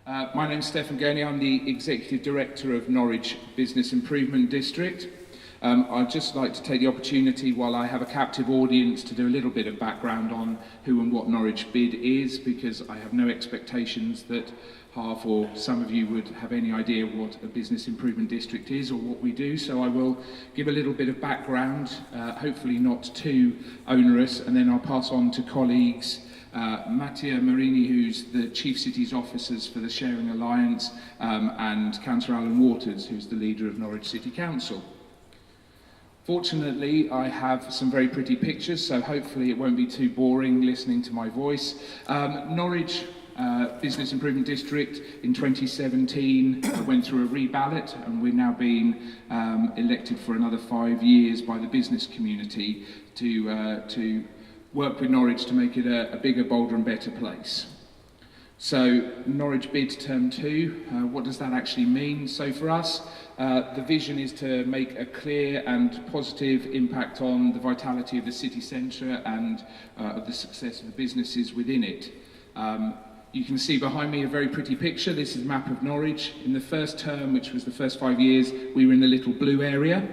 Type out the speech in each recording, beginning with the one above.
My name's Stephen Gurney. I'm the Executive Director of Norwich Business Improvement District. I'd just like to take the opportunity, while I have a captive audience, to do a little bit of background on who and what Norwich Bid is, because I have no expectations that half or some of you would have any idea what a business improvement district is or what we do. So I will give a little bit of background, hopefully not too onerous, and then I'll pass on to colleagues Mattia Marini, who's the Chief Cities Officers for the Sharing Alliance, and Councillor Alan Waters, who's the leader of Norwich City Council. Fortunately, I have some very pretty pictures, so hopefully it won't be too boring listening to my voice. Norwich Business Improvement District in 2017 went through a reballot, and we're now being elected for another 5 years by the business community to work with Norwich to make it a bigger, bolder and better place. So, Norwich Bid Term 2, what does that actually mean? So for us, the vision is to make a clear and positive impact on the vitality of the city centre and of the success of the businesses within it. You can see behind me a very pretty picture. This is a map of Norwich. In the first term, which was the first 5 years, we were in the little blue area.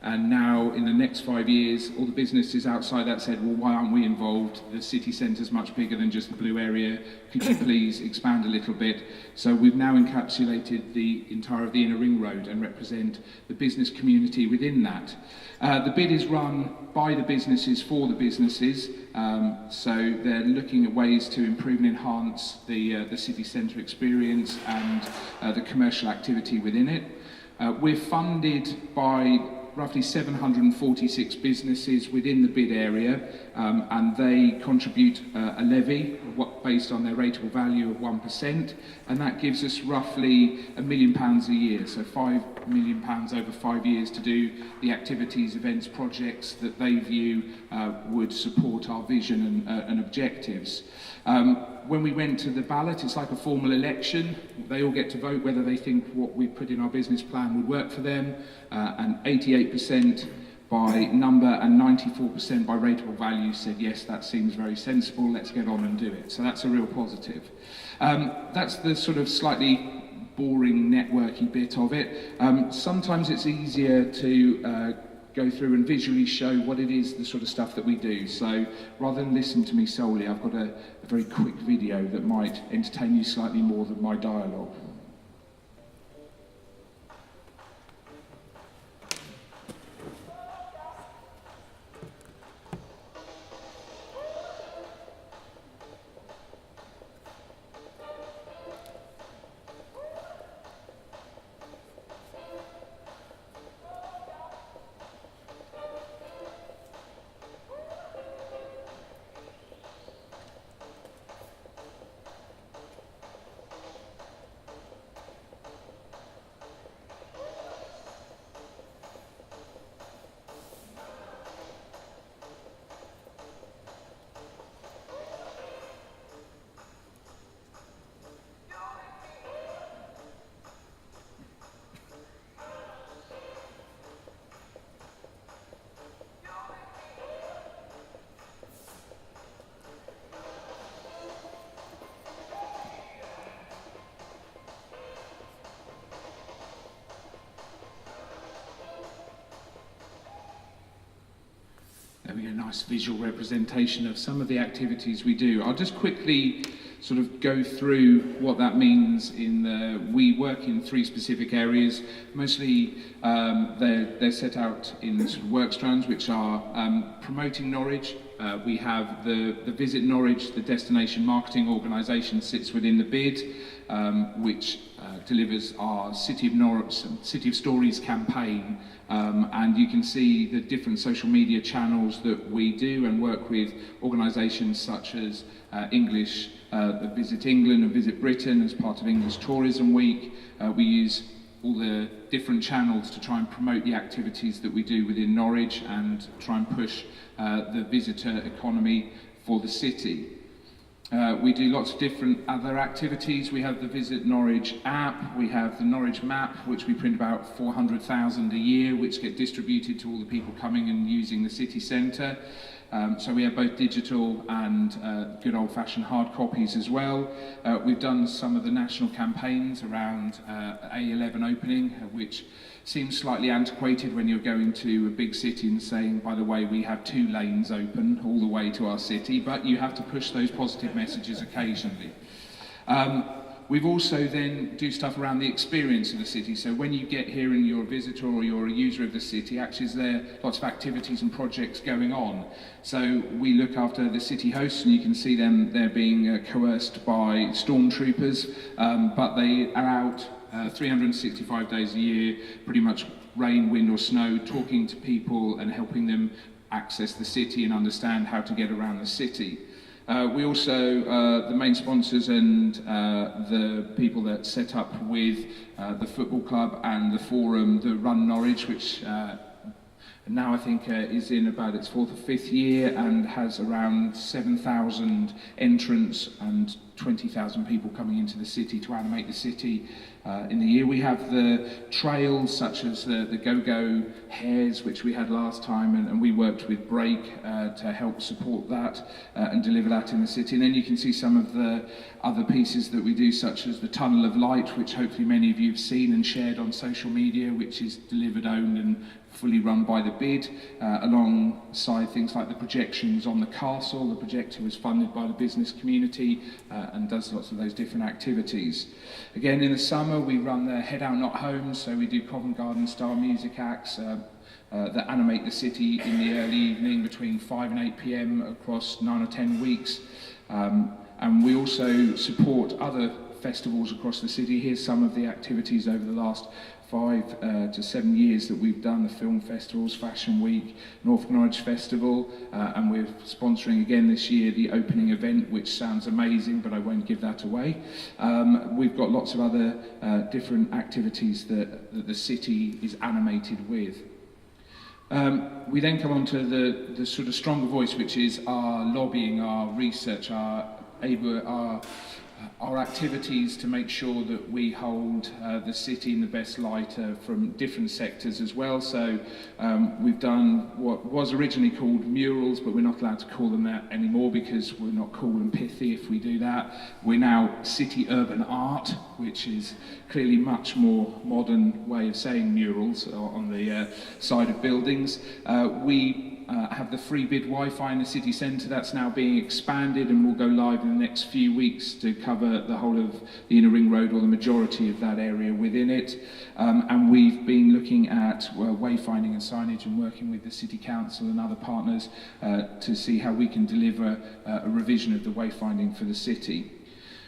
And now, in the next 5 years, all the businesses outside that said, well, why aren't we involved? The city centre's much bigger than just the blue area. Could you please expand a little bit? So we've now encapsulated the entire of the inner ring road and represent the business community within that. The bid is run by the businesses for the businesses. So they're looking at ways to improve and enhance the city centre experience and the commercial activity within it. We're funded by roughly 746 businesses within the bid area, and they contribute a levy based on their rateable value of 1%, and that gives us roughly £1 million a year, so £5 million over 5 years to do the activities, events, projects that they view would support our vision and objectives. When we went to the ballot, it's like a formal election. They all get to vote whether they think what we put in our business plan would work for them, and 88% by number and 94% by rateable value said, yes, that seems very sensible, let's get on and do it. So that's a real positive. That's the sort of slightly boring networky bit of it. Sometimes it's easier to go through and visually show what it is, the sort of stuff that we do. So rather than listen to me solely, I've got a very quick video that might entertain you slightly more than my dialogue. There we go, nice visual representation of some of the activities we do. I'll just quickly sort of go through what that means. We work in 3 specific areas. Mostly they're set out in sort of work strands, which are promoting Norwich. We have the Visit Norwich, the destination marketing organisation, sits within the bid, which delivers our City of Norwich, City of Stories campaign, and you can see the different social media channels that we do and work with organisations such as the Visit England and Visit Britain as part of English Tourism Week. We use all the different channels to try and promote the activities that we do within Norwich and try and push the visitor economy for the city. We do lots of different other activities. We have the Visit Norwich app, we have the Norwich map, which we print about 400,000 a year, which get distributed to all the people coming and using the city centre. So we have both digital and good old-fashioned hard copies as well. We've done some of the national campaigns around A11 opening, which seems slightly antiquated when you're going to a big city and saying, by the way, we have 2 lanes open all the way to our city, but you have to push those positive messages occasionally. We've also then do stuff around the experience of the city. So when you get here and you're a visitor or you're a user of the city, actually there are lots of activities and projects going on. So we look after the city hosts, and you can see them, they're being coerced by stormtroopers, but they are out 365 days a year, pretty much rain, wind or snow, talking to people and helping them access the city and understand how to get around the city. We also, the main sponsors and the people that set up with the football club and the forum, the Run Norwich, which now I think is in about its 4th or 5th year and has around 7,000 entrants and 20,000 people coming into the city to animate the city in the year. We have the trails such as the Go-Go Hares, which we had last time, and we worked with Break to help support that and deliver that in the city. And then you can see some of the other pieces that we do, such as the Tunnel of Light, which hopefully many of you have seen and shared on social media, which is delivered, owned and fully run by the BID, alongside things like the projections on the castle. The projector was funded by the business community and does lots of those different activities. Again, in the summer we run the Head Out Not Home, so we do Covent Garden style music acts that animate the city in the early evening between 5 and 8 p.m. across 9 or 10 weeks. And we also support other festivals across the city. Here's some of the activities over the last 5 to 7 years that we've done: the film festivals, Fashion Week, Norwich Festival, and we're sponsoring again this year the opening event, which sounds amazing, but I won't give that away. We've got lots of other different activities that the city is animated with. We then come on to the sort of stronger voice, which is our lobbying, our research, our activities to make sure that we hold the city in the best light from different sectors as well. So we've done what was originally called murals, but we're not allowed to call them that anymore because we're not cool and pithy if we do that. We're now city urban art, which is clearly much more modern way of saying murals on the side of buildings. We have the free bid Wi-Fi in the city centre. That's now being expanded and will go live in the next few weeks to cover the whole of the Inner Ring Road, or the majority of that area within it. And we've been looking at wayfinding and signage and working with the City Council and other partners to see how we can deliver a revision of the wayfinding for the city.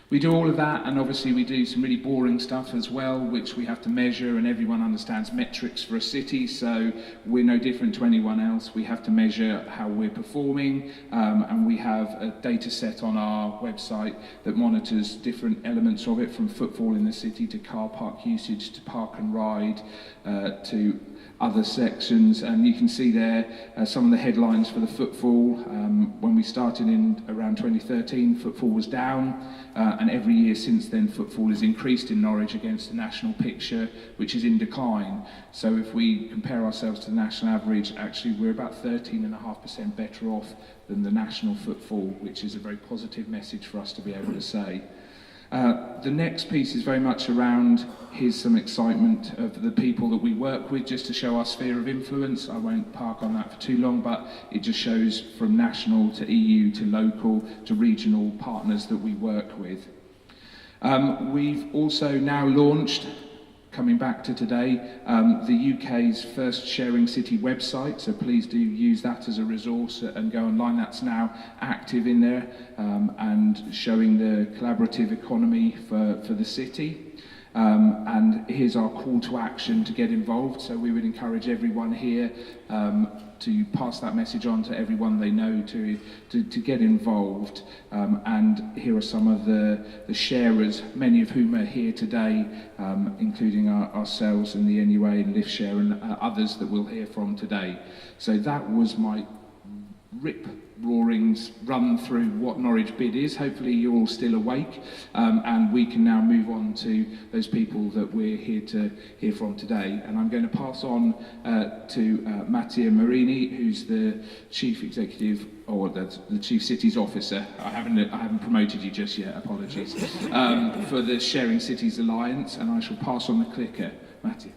We do all of that, and obviously we do some really boring stuff as well, which we have to measure, and everyone understands metrics for a city, so we're no different to anyone else. We have to measure how we're performing, and we have a data set on our website that monitors different elements of it, from footfall in the city to car park usage to park and ride to other sections. And you can see there some of the headlines for the footfall. When we started in around 2013, footfall was down, and every year since then footfall has increased in Norwich against the national picture, which is in decline. So if we compare ourselves to the national average, actually we're about 13.5% better off than the national footfall, which is a very positive message for us to be able to say. The next piece is very much around, here's some excitement of the people that we work with, just to show our sphere of influence. I won't park on that for too long, but it just shows from national to EU to local to regional partners that we work with. We've also now launched, coming back to today, the UK's first Sharing City website, so please do use that as a resource and go online. That's now active in there and showing the collaborative economy for the city. And here's our call to action to get involved, so we would encourage everyone here to pass that message on to everyone they know to get involved. And here are some of the sharers, many of whom are here today, including ourselves and the NUA and LiftShare and others that we'll hear from today. So that was my rip-roarings run through what Norwich Bid is. Hopefully you're all still awake, and we can now move on to those people that we're here to hear from today. And I'm going to pass on to Mattia Marini, who's the Chief Executive, or the Chief Cities Officer. I haven't promoted you just yet, apologies, for the Sharing Cities Alliance, and I shall pass on the clicker. Mattia.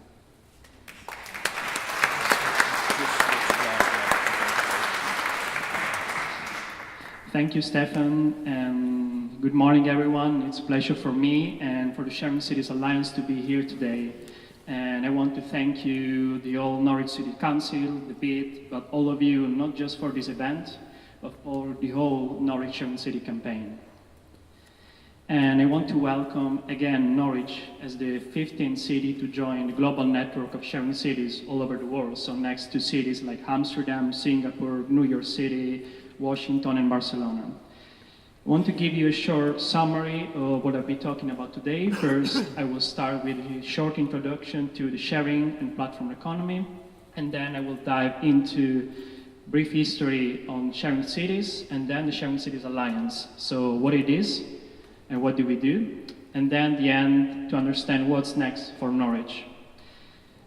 Thank you, Stefan, and good morning, everyone. It's a pleasure for me and for the Sharing Cities Alliance to be here today. And I want to thank you, the whole Norwich City Council, the BID, but all of you, not just for this event, but for the whole Norwich Sharing City campaign. And I want to welcome again Norwich as the 15th city to join the global network of sharing cities all over the world. So next to cities like Amsterdam, Singapore, New York City, Washington, and Barcelona. I want to give you a short summary of what I'll be talking about today. First, I will start with a short introduction to the sharing and platform economy, and then I will dive into brief history on sharing cities, and then the Sharing Cities Alliance. So what it is, and what do we do, and then the end to understand what's next for Norwich.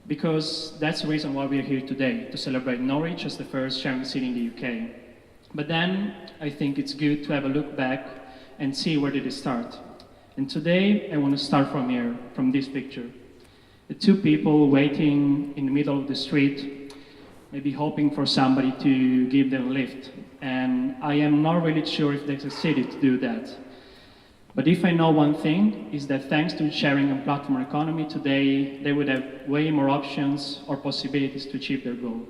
Because that's the reason why we're here today, to celebrate Norwich as the first sharing city in the UK. But then I think it's good to have a look back and see where did it start. And today I want to start from here, from this picture. The two people waiting in the middle of the street, maybe hoping for somebody to give them a lift. And I am not really sure if they succeeded to do that. But if I know one thing, is that thanks to sharing and platform economy today, they would have way more options or possibilities to achieve their goal.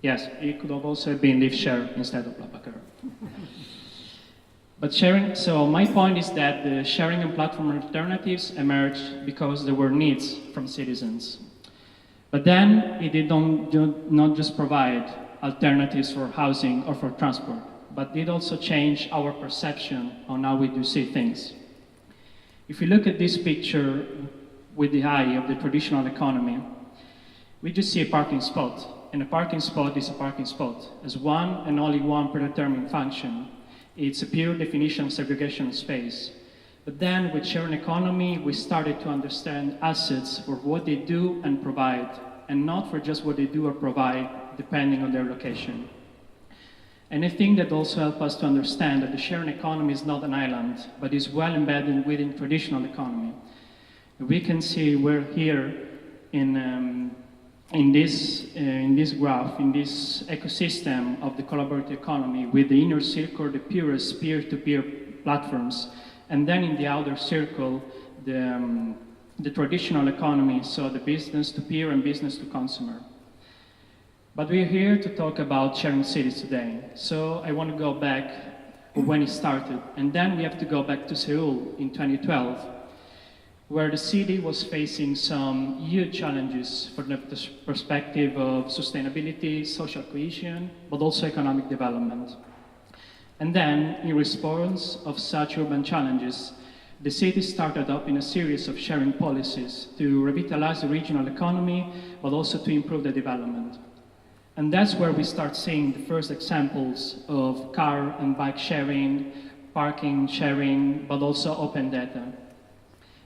Yes, it could have also been lift share instead of BlaBlaCar. But sharing, so my point is that the sharing and platform alternatives emerged because there were needs from citizens. But then it did not just provide alternatives for housing or for transport, but it also changed our perception on how we do see things. If you look at this picture with the eye of the traditional economy, we just see a parking spot. And a parking spot is a parking spot, as one and only one predetermined function. It's a pure definition of segregation of space. But then with sharing economy, we started to understand assets for what they do and provide, and not for just what they do or provide, depending on their location. And I think that also helped us to understand that the sharing economy is not an island, but is well embedded within traditional economy. We can see we're here in this graph, in this ecosystem of the collaborative economy, with the inner circle, the purest peer-to-peer platforms, and then in the outer circle, the traditional economy, so the business-to-peer and business-to-consumer. But we're here to talk about sharing cities today. So I want to go back when it started, and then we have to go back to Seoul in 2012, where the city was facing some huge challenges from the perspective of sustainability, social cohesion, but also economic development. And then, in response of such urban challenges, the city started up in a series of sharing policies to revitalize the regional economy, but also to improve the development. And that's where we start seeing the first examples of car and bike sharing, parking sharing, but also open data.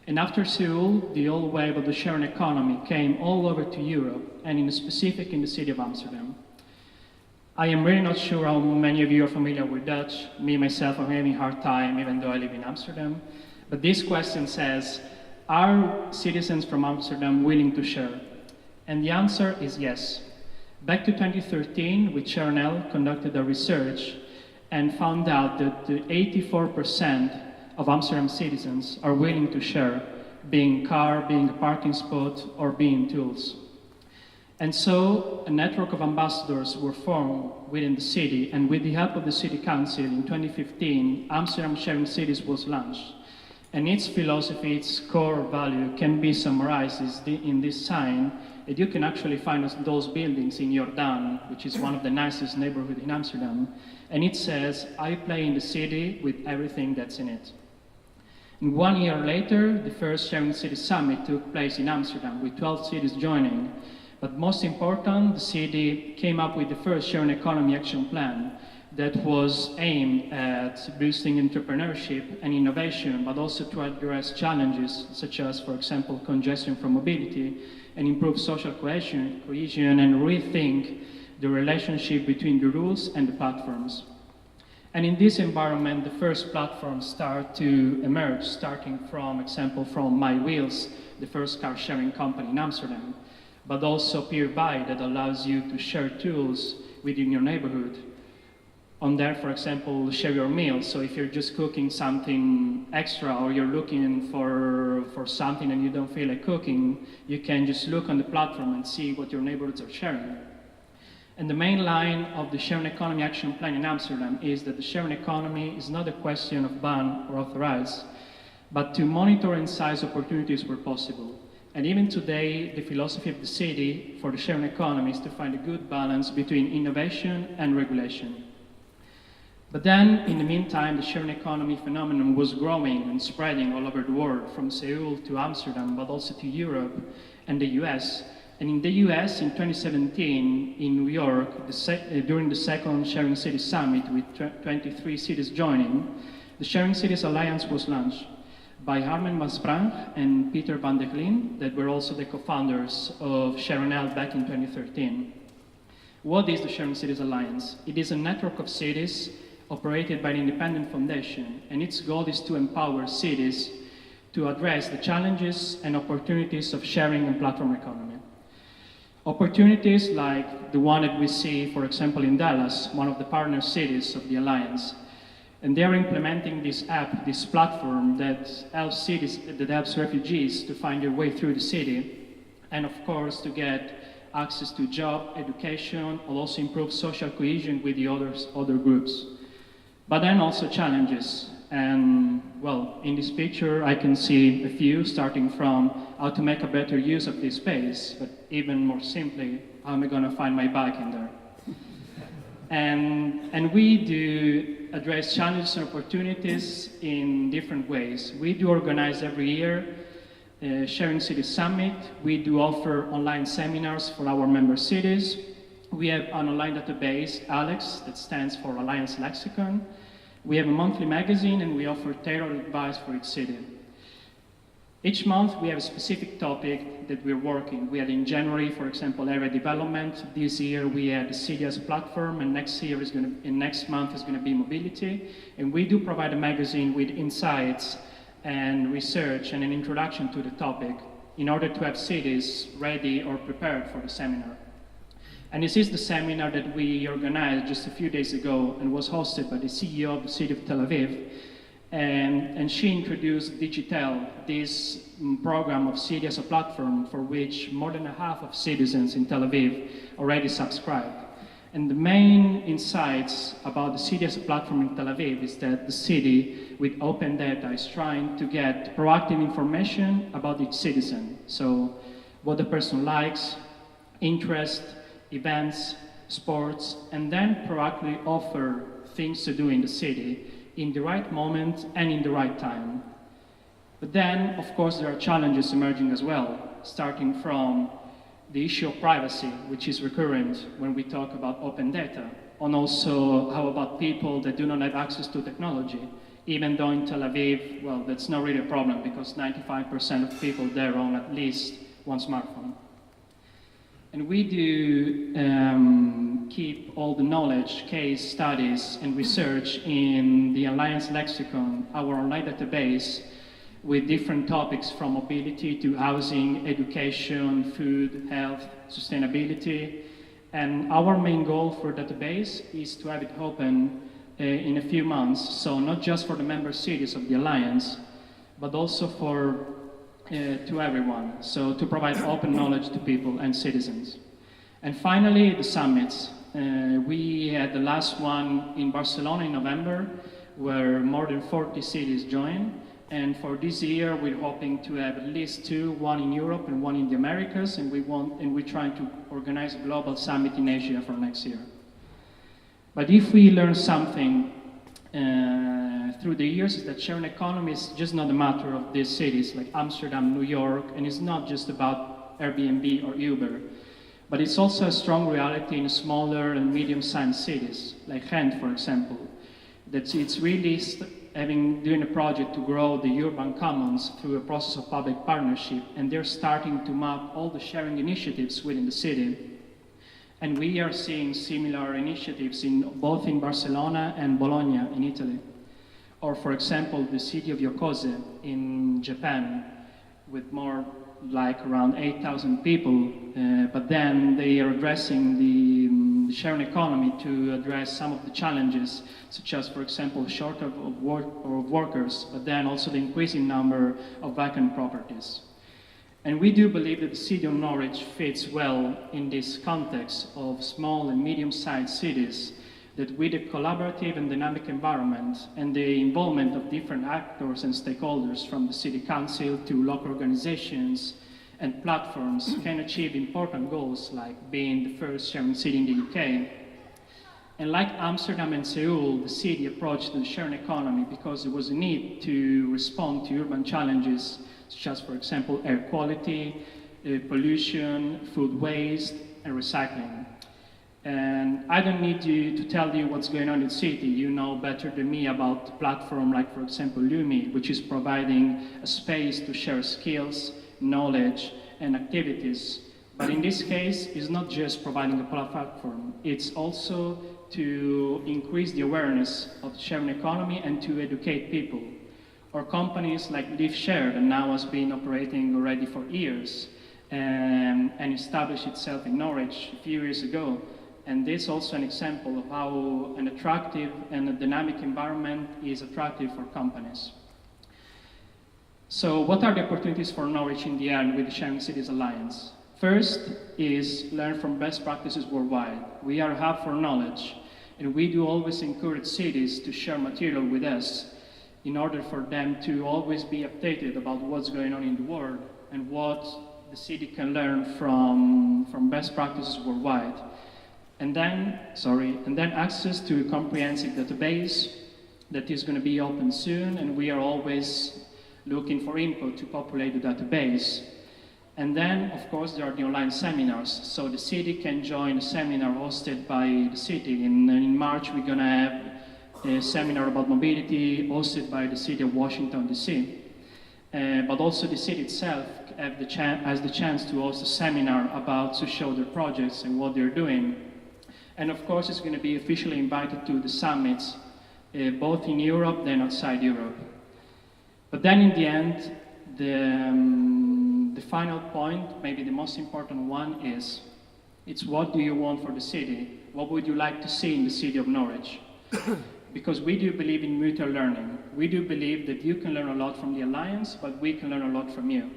And after Seoul, the old wave of the sharing economy came all over to Europe, and in specific in the city of Amsterdam. I am really not sure how many of you are familiar with Dutch. Me, myself, I'm having a hard time, even though I live in Amsterdam. But this question says, are citizens from Amsterdam willing to share? And the answer is yes. Back to 2013, with ShareNL conducted a research and found out that 84% of Amsterdam citizens are willing to share, being car, being a parking spot, or being tools. And so a network of ambassadors were formed within the city, and with the help of the City Council in 2015, Amsterdam Sharing Cities was launched. And its philosophy, its core value can be summarized in this sign that you can actually find those buildings in Jordan, which is one of the nicest neighborhoods in Amsterdam. And it says, I play in the city with everything that's in it. And 1 year later, the first Sharing Cities Summit took place in Amsterdam, with 12 cities joining. But most important, the city came up with the first Sharing Economy Action Plan, that was aimed at boosting entrepreneurship and innovation, but also to address challenges such as, for example, congestion from mobility, and improve social cohesion and rethink the relationship between the rules and the platforms. And in this environment, the first platforms start to emerge, starting from example from My Wheels, the first car sharing company in Amsterdam, but also Peerby that allows you to share tools within your neighborhood. On there, for example, share your meals. So if you're just cooking something extra or you're looking for something and you don't feel like cooking, you can just look on the platform and see what your neighborhoods are sharing. And the main line of the Sharing Economy Action Plan in Amsterdam is that the sharing economy is not a question of ban or authorize, but to monitor and seize opportunities where possible. And even today, the philosophy of the city for the sharing economy is to find a good balance between innovation and regulation. But then, in the meantime, the sharing economy phenomenon was growing and spreading all over the world, from Seoul to Amsterdam, but also to Europe and the US. And in the US, in 2017, in New York, during the second Sharing Cities Summit, with 23 cities joining, the Sharing Cities Alliance was launched by Harmen van Sprang and Peter van der Gleen, that were also the co-founders of Sharing L back in 2013. What is the Sharing Cities Alliance? It is a network of cities operated by an independent foundation, and its goal is to empower cities to address the challenges and opportunities of sharing and platform economy. Opportunities like the one that we see, for example, in Dallas, one of the partner cities of the Alliance. And they're implementing this app, this platform that helps cities, that helps refugees to find their way through the city, and of course to get access to job, education, and also improve social cohesion with the other groups. But then also challenges. And well, in this picture I can see a few, starting from how to make a better use of this space, but even more simply, how am I going to find my bike in there? And we do address challenges and opportunities in different ways. We do organize every year Sharing Cities Summit. We do offer online seminars for our member cities. We have an online database, Alex, that stands for Alliance Lexicon. We have a monthly magazine, and we offer tailored advice for each city. Each month we have a specific topic that we're working. We had in January, for example, area development. This year we had the city as a platform, and next month is going to be mobility. And we do provide a magazine with insights and research and an introduction to the topic in order to have cities ready or prepared for the seminar. And this is the seminar that we organized just a few days ago and was hosted by the CEO of the city of Tel Aviv. And she introduced Digitel, this program of City as a platform for which more than half of citizens in Tel Aviv already subscribe. And the main insights about the City as a platform in Tel Aviv is that the city with open data is trying to get proactive information about each citizen. So what the person likes, interest, events, sports, and then proactively offer things to do in the city in the right moment and in the right time. But then, of course, there are challenges emerging as well, starting from the issue of privacy, which is recurrent when we talk about open data, and also how about people that do not have access to technology, even though in Tel Aviv, well, that's not really a problem because 95% of people there own at least one smartphone. And we do keep all the knowledge, case studies, and research in the Alliance Lexicon, our online database, with different topics from mobility to housing, education, food, health, sustainability. And our main goal for the database is to have it open in a few months, so not just for the member cities of the Alliance, but also to everyone, so to provide open knowledge to people and citizens. And finally, the summits. We had the last one in Barcelona in November, where more than 40 cities joined. And for this year, we're hoping to have at least two, one in Europe and one in the Americas, and we're trying to organize a global summit in Asia for next year. But if we learn something through the years, is that sharing economy is just not a matter of these cities like Amsterdam, New York, and it's not just about Airbnb or Uber. But it's also a strong reality in smaller and medium-sized cities, like Ghent, for example, that it's really doing a project to grow the urban commons through a process of public partnership, and they're starting to map all the sharing initiatives within the city. And we are seeing similar initiatives both in Barcelona and Bologna in Italy. Or, for example, the city of Yokoze in Japan, with more like around 8,000 people, but then they are addressing the sharing economy to address some of the challenges, such as, for example, shortage of workers, but then also the increasing number of vacant properties. And we do believe that the city of Norwich fits well in this context of small and medium-sized cities, that with a collaborative and dynamic environment and the involvement of different actors and stakeholders from the city council to local organizations and platforms can achieve important goals like being the first sharing city in the UK. And like Amsterdam and Seoul, the city approached the sharing economy because there was a need to respond to urban challenges such as, for example, air quality, pollution, food waste, and recycling. And I don't need to tell you what's going on in the city. You know better than me about the platform like, for example, Lumi, which is providing a space to share skills, knowledge, and activities. But in this case, it's not just providing a platform. It's also to increase the awareness of the sharing economy and to educate people. Or companies like Live Share, that now has been operating already for years and established itself in Norwich a few years ago. And this is also an example of how an attractive and a dynamic environment is attractive for companies. So what are the opportunities for Norwich in the end with the Sharing Cities Alliance? First is learn from best practices worldwide. We are a hub for knowledge, and we do always encourage cities to share material with us in order for them to always be updated about what's going on in the world and what the city can learn from best practices worldwide. And then access to a comprehensive database that is going to be open soon, and we are always looking for input to populate the database. And then, of course, there are the online seminars. So the city can join a seminar hosted by the city. In March, we're going to have a seminar about mobility hosted by the city of Washington, D.C. But also the city itself has the chance to host a seminar about to show their projects and what they're doing. And of course, it's going to be officially invited to the summits, both in Europe and outside Europe. But then in the end, the final point, maybe the most important one, is it's what do you want for the city? What would you like to see in the city of Norwich? Because we do believe in mutual learning. We do believe that you can learn a lot from the Alliance, but we can learn a lot from you.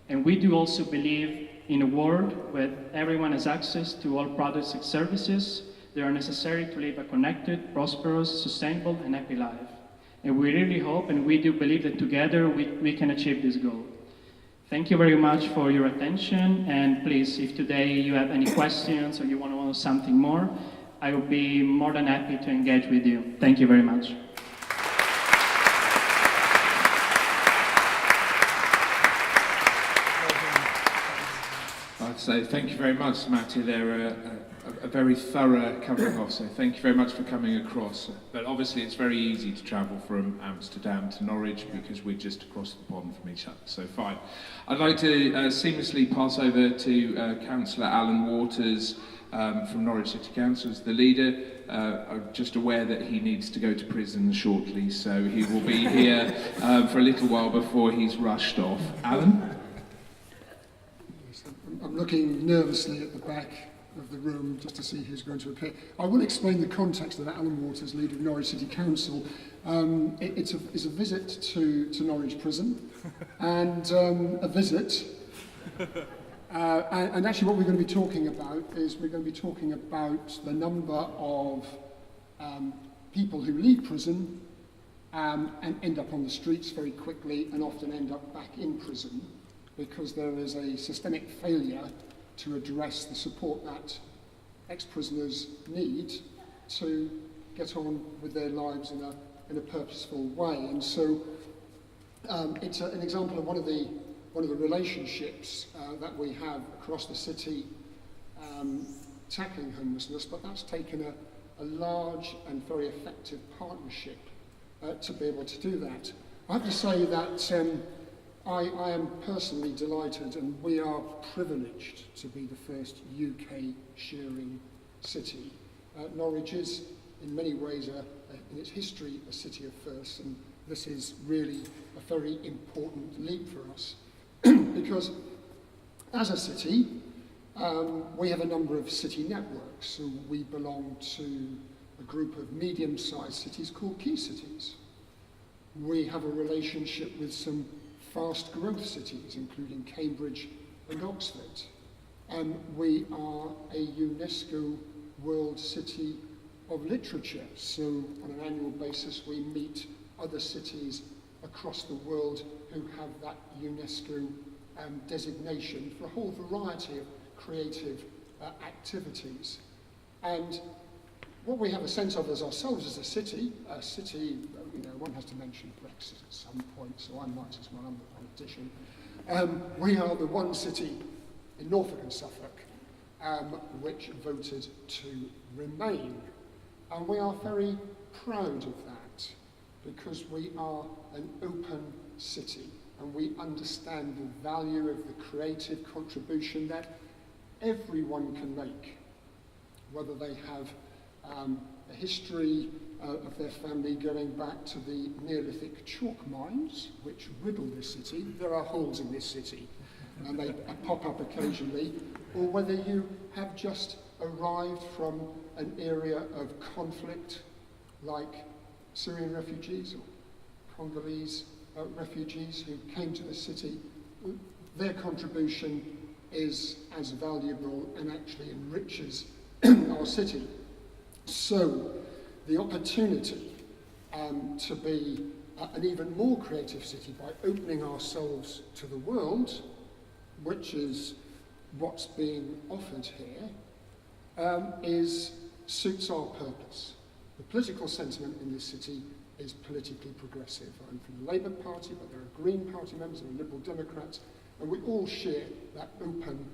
And we do also believe in a world where everyone has access to all products and services that are necessary to live a connected, prosperous, sustainable, and happy life. And we really hope and we do believe that together we can achieve this goal. Thank you very much for your attention, and please, if today you have any questions or you want to know something more, I will be more than happy to engage with you. Thank you very much. I'd say thank you very much, Matty. They're a very thorough covering off, so thank you very much for coming across. But obviously it's very easy to travel from Amsterdam to Norwich because we're just across the pond from each other, so fine. I'd like to seamlessly pass over to Councillor Alan Waters from Norwich City Council as the leader. I'm just aware that he needs to go to prison shortly, so he will be here for a little while before he's rushed off. Alan? I'm looking nervously at the back of the room just to see who's going to appear. I will explain the context of Alan Waters, leader of Norwich City Council. It's a visit to Norwich Prison and a visit. And actually what we're going to be talking about is we're going to be talking about the number of people who leave prison and end up on the streets very quickly and often end up back in prison because there is a systemic failure to address the support that ex-prisoners need to get on with their lives in a purposeful way. And so it's an example of one of the relationships that we have across the city tackling homelessness, but that's taken a large and very effective partnership to be able to do that. I have to say that I am personally delighted, and we are privileged to be the first UK sharing city. Norwich is, in many ways, in its history, a city of firsts, and this is really a very important leap for us. Because as a city, we have a number of city networks. So we belong to a group of medium-sized cities called key cities. We have a relationship with some fast growth cities, including Cambridge and Oxford. We are a UNESCO World City of Literature, so on an annual basis we meet other cities across the world who have that UNESCO designation for a whole variety of creative activities. And what we have a sense of as ourselves as a city, one has to mention Brexit at some point, so I might as well, I'm the politician. We are the one city in Norfolk and Suffolk which voted to remain. And we are very proud of that because we are an open city and we understand the value of the creative contribution that everyone can make, whether they have a history of their family going back to the Neolithic chalk mines, which riddle this city. There are holes in this city, and they pop up occasionally, or whether you have just arrived from an area of conflict, like Syrian refugees or Congolese refugees who came to the city. Their contribution is as valuable and actually enriches our city. So the opportunity to be an even more creative city by opening ourselves to the world, which is what's being offered here, suits our purpose. The political sentiment in this city is politically progressive. I'm from the Labour Party, but there are Green Party members, there are Liberal Democrats, and we all share that open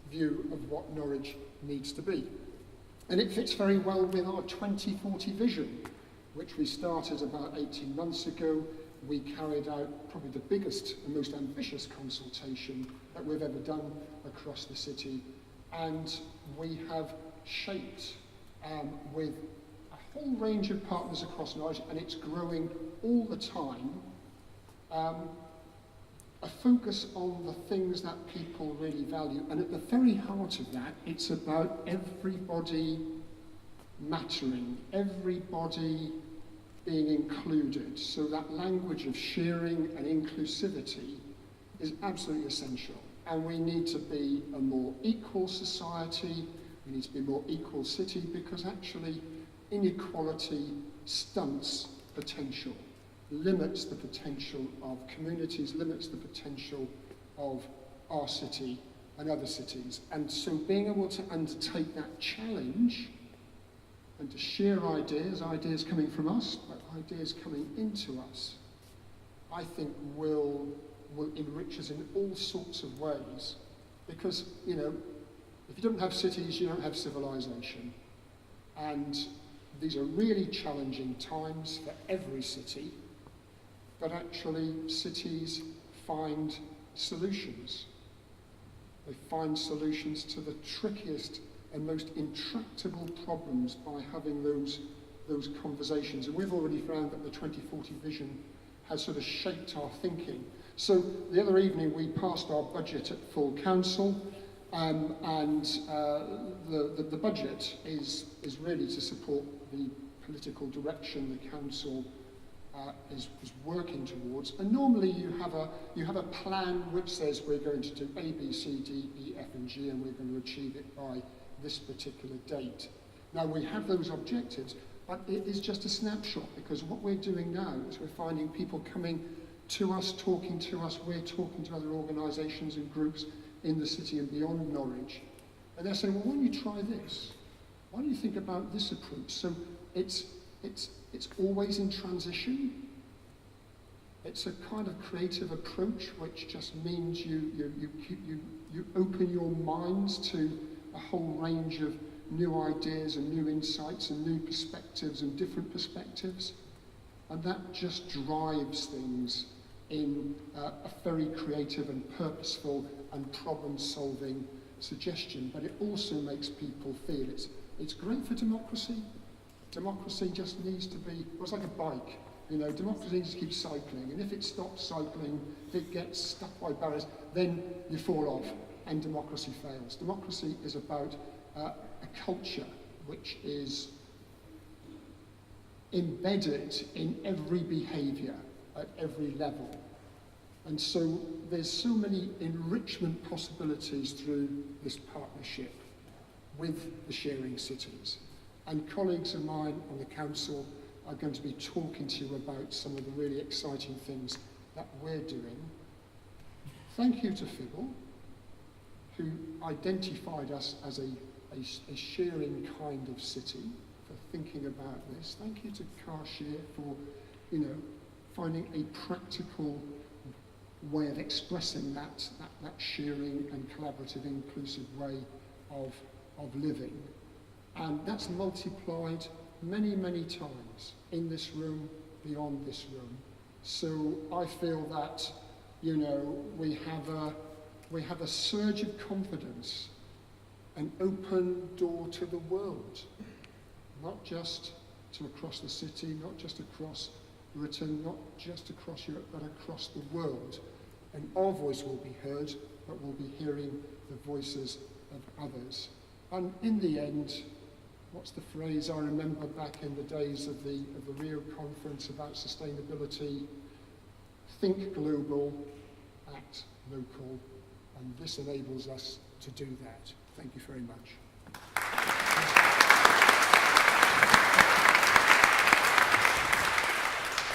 view of what Norwich needs to be. And it fits very well with our 2040 vision, which we started about 18 months ago. We carried out probably the biggest and most ambitious consultation that we've ever done across the city. And we have shaped with a whole range of partners across Norwich, and it's growing all the time, a focus on the things that people really value. And at the very heart of that, it's about everybody mattering, everybody being included. So that language of sharing and inclusivity is absolutely essential. And we need to be a more equal society, we need to be a more equal city, because actually inequality stunts potential, limits the potential of communities, limits the potential of our city and other cities. And so being able to undertake that challenge and to share ideas coming from us, but ideas coming into us, I think will enrich us in all sorts of ways. Because, you know, if you don't have cities, you don't have civilization. And these are really challenging times for every city, but actually cities find solutions. They find solutions to the trickiest and most intractable problems by having those conversations. And we've already found that the 2040 vision has sort of shaped our thinking. So the other evening we passed our budget at full council, and the budget is really to support the political direction the council is working towards. And normally you have a plan which says we're going to do A, B, C, D, E, F and G, and we're going to achieve it by this particular date. Now we have those objectives, but it is just a snapshot, because what we're doing now is we're finding people coming to us, talking to us, we're talking to other organisations and groups in the city and beyond Norwich, and they're saying, well, why don't you try this? Why don't you think about this approach? So it's always in transition. It's a kind of creative approach which just means you open your minds to a whole range of new ideas and new insights and new perspectives and different perspectives. And that just drives things in a very creative and purposeful and problem-solving suggestion. But it also makes people feel it's great for democracy. Democracy just needs to be, well, it's like a bike. You know, democracy needs to keep cycling, and if it stops cycling, if it gets stuck by barriers, then you fall off, and democracy fails. Democracy is about a culture which is embedded in every behaviour at every level. And so there's so many enrichment possibilities through this partnership with the sharing cities. And colleagues of mine on the council are going to be talking to you about some of the really exciting things that we're doing. Thank you to Fibble, who identified us as a sharing kind of city, for thinking about this. Thank you to Carshare for, you know, finding a practical way of expressing that sharing and collaborative, inclusive way of living. And that's multiplied many, many times in this room, beyond this room. So I feel that, you know, we have a surge of confidence, an open door to the world, not just to across the city, not just across Britain, not just across Europe, but across the world. And our voice will be heard, but we'll be hearing the voices of others. And in the end, what's the phrase I remember back in the days of the Rio conference about sustainability? Think global, act local, and this enables us to do that. Thank you very much.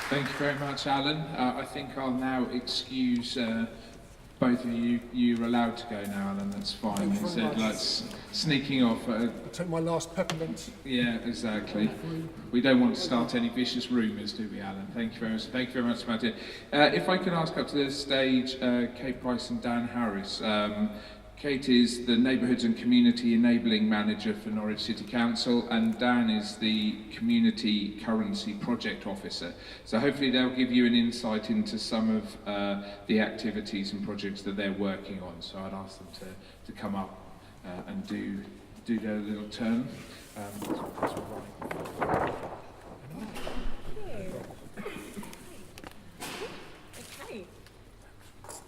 Thank you very much, Alan. I think I'll now excuse both of you. You're allowed to go now, Alan. That's fine. Thank you It's very much. like sneaking off. I'll take my last peppermint. Yeah, exactly. We don't want to start any vicious rumours, do we, Alan? Thank you very much. Thank you very much, Martin. If I could ask up to the stage Kate Price and Dan Harris. Kate is the Neighbourhoods and Community Enabling Manager for Norwich City Council, and Dan is the Community Currency Project Officer. So hopefully they'll give you an insight into some of the activities and projects that they're working on. So I'd ask them to come up and do their little turn.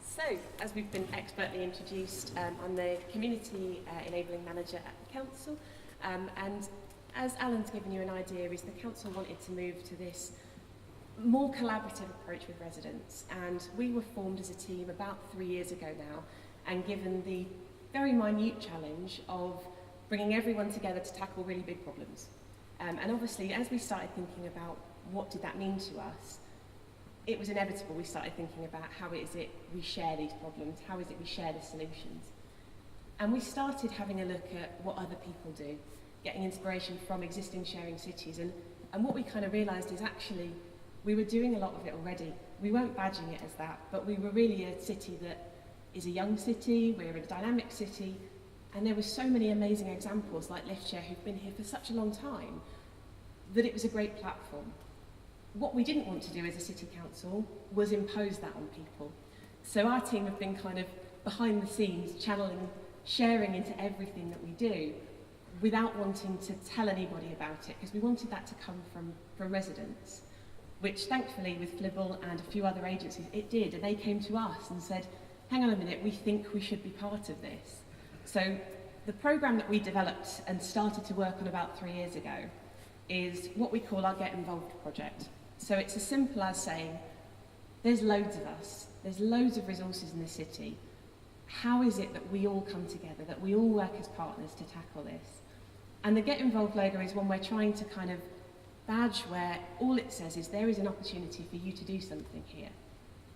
So, as we've been expertly introduced, I'm the Community Enabling Manager at the Council, and as Alan's given you an idea, is the Council wanted to move to this more collaborative approach with residents, and we were formed as a team about 3 years ago now, and given the very minute challenge of bringing everyone together to tackle really big problems. And obviously, as we started thinking about what did that mean to us, it was inevitable we started thinking about how is it we share these problems, how is it we share the solutions. And we started having a look at what other people do, getting inspiration from existing sharing cities, and what we kind of realised is actually we were doing a lot of it already. We weren't badging it as that, but we were really a city that is a young city, we're a dynamic city, and there were so many amazing examples like LiftShare who've been here for such a long time that it was a great platform. What we didn't want to do as a city council was impose that on people. So our team have been kind of behind the scenes, channeling, sharing into everything that we do without wanting to tell anybody about it, because we wanted that to come from residents, which thankfully with Flibble and a few other agencies, it did. And they came to us and said, hang on a minute, we think we should be part of this. So the programme that we developed and started to work on about 3 years ago is what we call our Get Involved project. So it's as simple as saying, there's loads of us, there's loads of resources in the city. How is it that we all come together, that we all work as partners to tackle this? And the Get Involved logo is one we're trying to kind of badge where all it says is there is an opportunity for you to do something here.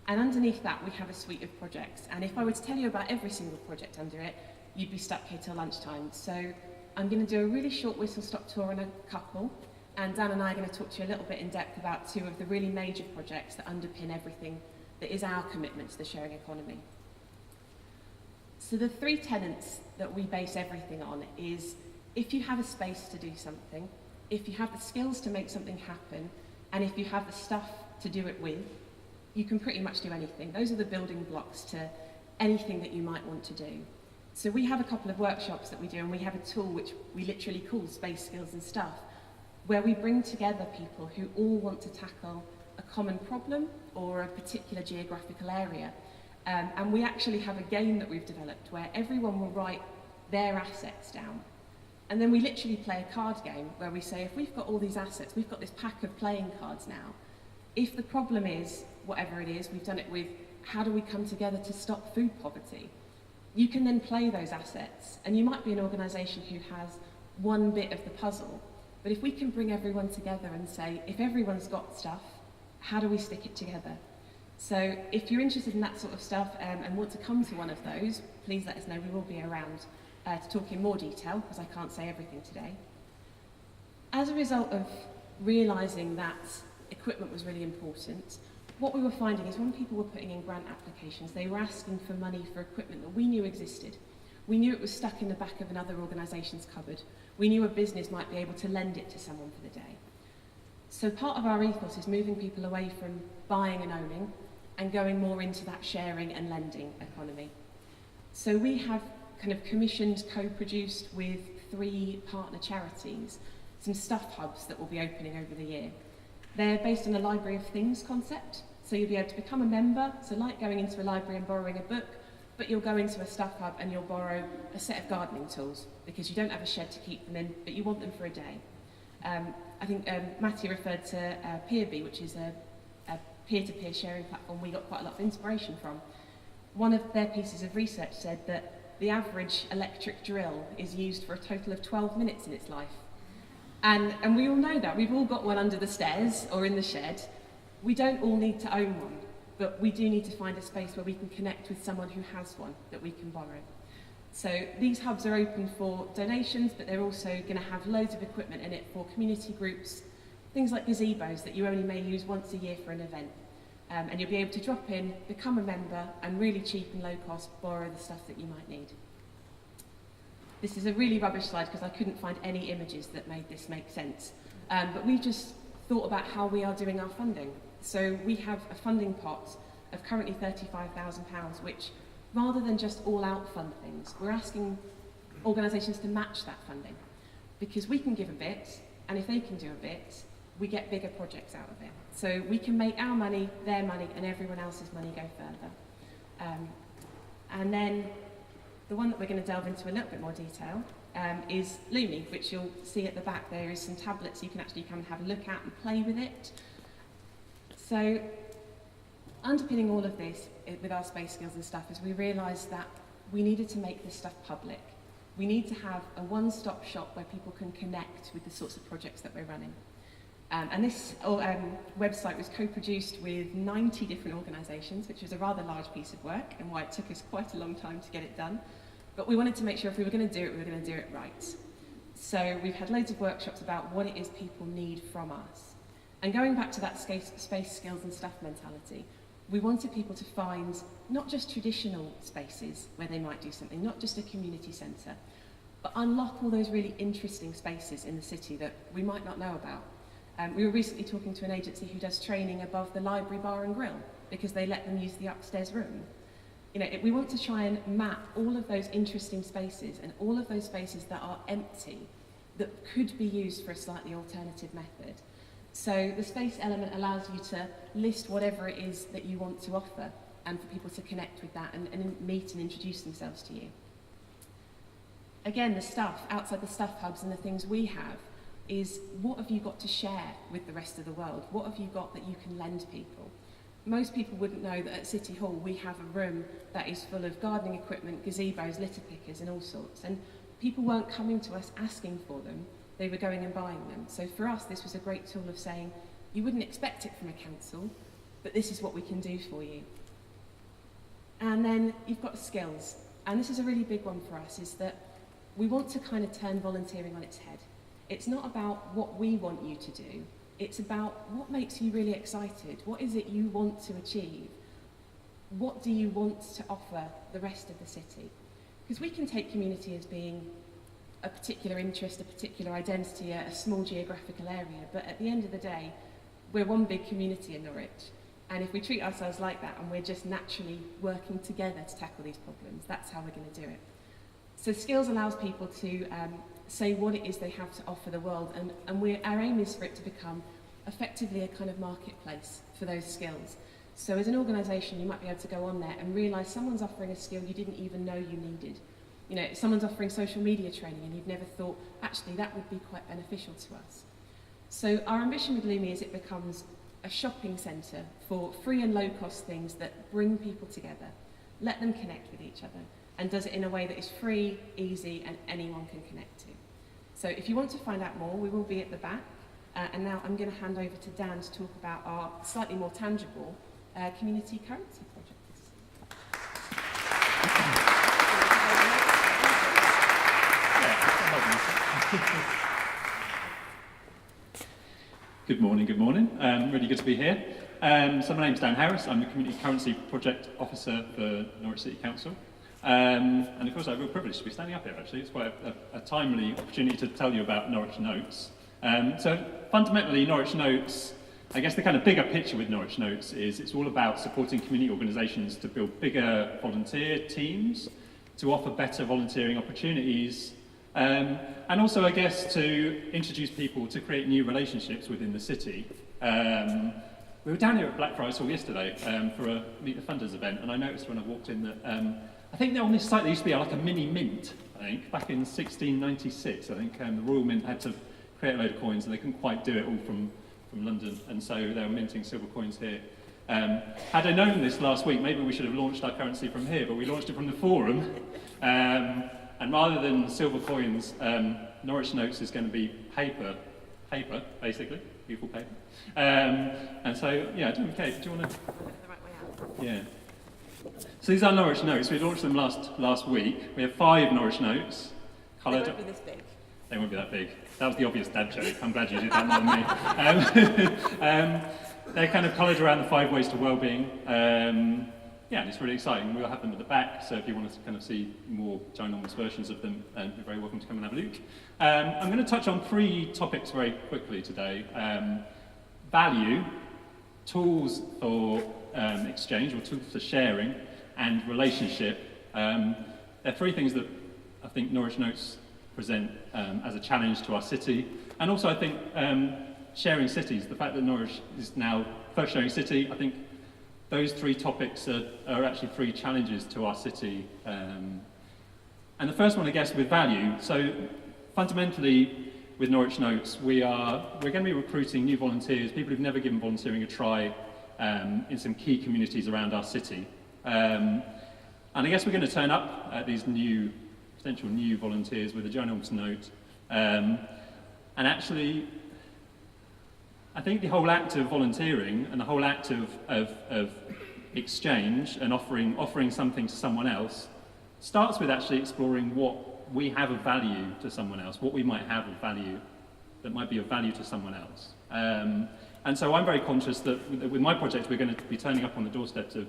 And underneath that, we have a suite of projects. And if I were to tell you about every single project under it, you'd be stuck here till lunchtime. So I'm going to do a really short whistle-stop tour on a couple. And Dan and I are going to talk to you a little bit in depth about 2 of the really major projects that underpin everything that is our commitment to the sharing economy. So the three tenets that we base everything on is if you have a space to do something, if you have the skills to make something happen, and if you have the stuff to do it with, you can pretty much do anything. Those are the building blocks to anything that you might want to do. So we have a couple of workshops that we do, and we have a tool which we literally call Space Skills and Stuff, where we bring together people who all want to tackle a common problem or a particular geographical area. And we actually have a game that we've developed where everyone will write their assets down. And then we literally play a card game where we say, if we've got all these assets, we've got this pack of playing cards now. If the problem is, whatever it is, we've done it with, how do we come together to stop food poverty? You can then play those assets. And you might be an organisation who has one bit of the puzzle. But if we can bring everyone together and say, if everyone's got stuff, how do we stick it together? So if you're interested in that sort of stuff and want to come to one of those, please let us know. We will be around to talk in more detail, because I can't say everything today. As a result of realising that equipment was really important, what we were finding is when people were putting in grant applications, they were asking for money for equipment that we knew existed. We knew it was stuck in the back of another organisation's cupboard. We knew a business might be able to lend it to someone for the day. So part of our ethos is moving people away from buying and owning and going more into that sharing and lending economy. So we have kind of commissioned, co-produced with 3 partner charities, some stuff hubs that will be opening over the year. They're based on a library of things concept, so you'll be able to become a member, so like going into a library and borrowing a book, but you'll go into a stuff hub and you'll borrow a set of gardening tools, because you don't have a shed to keep them in, but you want them for a day. I think Matty referred to Peerby, which is a peer-to-peer sharing platform we got quite a lot of inspiration from. One of their pieces of research said that the average electric drill is used for a total of 12 minutes in its life. And we all know that. We've all got one under the stairs or in the shed. We don't all need to own one, but we do need to find a space where we can connect with someone who has one that we can borrow. So these hubs are open for donations, but they're also going to have loads of equipment in it for community groups, things like gazebos that you only may use once a year for an event. And you'll be able to drop in, become a member, and really cheap and low cost borrow the stuff that you might need. This is a really rubbish slide because I couldn't find any images that made this make sense. But we've just thought about how we are doing our funding. So we have a funding pot of currently £35,000, which rather than just all out fund things, we're asking organisations to match that funding. Because we can give a bit, and if they can do a bit, we get bigger projects out of it. So we can make our money, their money, and everyone else's money go further. And then the one that we're going to delve into a little bit more detail is Lumi, which you'll see at the back. There is some tablets you can actually come and have a look at and play with it. So underpinning all of this with our space skills and stuff is we realised that we needed to make this stuff public. We need to have a one-stop shop where people can connect with the sorts of projects that we're running. And this website was co-produced with 90 different organisations, which was a rather large piece of work and why it took us quite a long time to get it done. But we wanted to make sure if we were going to do it, we were going to do it right. So we've had loads of workshops about what it is people need from us. And going back to that space skills and stuff mentality, we wanted people to find not just traditional spaces where they might do something, not just a community centre, but unlock all those really interesting spaces in the city that we might not know about. We were recently talking to an agency who does training above the library bar and grill because they let them use the upstairs room. You know, we want to try and map all of those interesting spaces and all of those spaces that are empty that could be used for a slightly alternative method. So the space element allows you to list whatever it is that you want to offer and for people to connect with that and meet and introduce themselves to you. Again, the stuff, outside the stuff hubs and the things we have, is what have you got to share with the rest of the world? What have you got that you can lend people? Most people wouldn't know that at City Hall we have a room that is full of gardening equipment, gazebos, litter pickers and all sorts. And people weren't coming to us asking for them, they were going and buying them. So for us this was a great tool of saying, you wouldn't expect it from a council, but this is what we can do for you. And then you've got skills. And this is a really big one for us, is that we want to kind of turn volunteering on its head. It's not about what we want you to do, it's about what makes you really excited. What is it you want to achieve? What do you want to offer the rest of the city? Because we can take community as being a particular interest, a particular identity, a small geographical area, but at the end of the day, we're one big community in Norwich. And if we treat ourselves like that and we're just naturally working together to tackle these problems, that's how we're going to do it. So skills allows people to say what it is they have to offer the world, and our aim is for it to become effectively a kind of marketplace for those skills. So as an organisation, you might be able to go on there and realise someone's offering a skill you didn't even know you needed. You know, someone's offering social media training and you've never thought, actually, that would be quite beneficial to us. So our ambition with Lumi is it becomes a shopping centre for free and low-cost things that bring people together, let them connect with each other, and does it in a way that is free, easy, and anyone can connect to. So if you want to find out more, we will be at the back. And now I'm going to hand over to Dan to talk about our slightly more tangible community currency project. Good morning, good morning. Really good to be here. So my name's Dan Harris. I'm the Community Currency Project Officer for Norwich City Council. And of course, I have a real privilege to be standing up here, actually. It's quite a timely opportunity to tell you about Norwich Notes. So fundamentally, Norwich Notes, I guess the kind of bigger picture with Norwich Notes is it's all about supporting community organisations to build bigger volunteer teams, to offer better volunteering opportunities, and also, I guess, to introduce people to create new relationships within the city. We were down here at Blackfriars Hall yesterday for a Meet the Funders event, and I noticed when I walked in that I think on this site there used to be like a mini mint, I think, back in 1696. I think the Royal Mint had to create a load of coins and they couldn't quite do it all from London, and so they were minting silver coins here. Had I known this last week, maybe we should have launched our currency from here, but we launched it from the forum. And rather than silver coins, Norwich Notes is going to be paper, basically, beautiful paper. And so, yeah, do you want to? The right way out. Yeah. So these are Norwich Notes. We launched them last week. We have 5 Norwich Notes. They won't be this big. They won't be that big. That was the obvious dad joke. I'm glad you did that more than me. They're kind of coloured around the 5 ways to wellbeing. Yeah, and it's really exciting. We'll have them at the back, so if you want to kind of see more ginormous versions of them, you're very welcome to come and have a look. I'm going to touch on 3 topics very quickly today. Value, tools for exchange, or tools for sharing, and relationship. They're 3 things that I think Norwich Notes present as a challenge to our city. And also I think sharing cities, the fact that Norwich is now first sharing city, I think those 3 topics are actually 3 challenges to our city. And the first one, I guess, with value. So fundamentally, with Norwich Notes, we're going to be recruiting new volunteers, people who've never given volunteering a try in some key communities around our city. And I guess we're going to turn up at these potential new volunteers with a ginormous note. And actually, I think the whole act of volunteering and the whole act of exchange and offering something to someone else starts with actually exploring what we have of value to someone else, what we might have of value that might be of value to someone else. And so I'm very conscious that with my project we're going to be turning up on the doorsteps of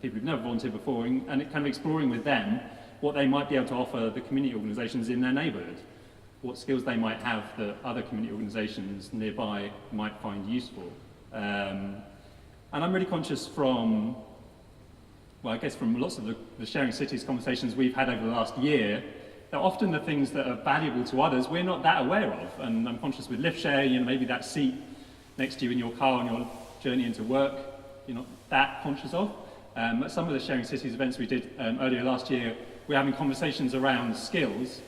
people who've never volunteered before and kind of exploring with them what they might be able to offer the community organisations in their neighbourhood, what skills they might have that other community organisations nearby might find useful. And I'm really conscious from lots of the Sharing Cities conversations we've had over the last year, that often the things that are valuable to others we're not that aware of. And I'm conscious with lift share, maybe that seat next to you in your car on your journey into work, you're not that conscious of. At some of the Sharing Cities events we did earlier last year, we're having conversations around skills.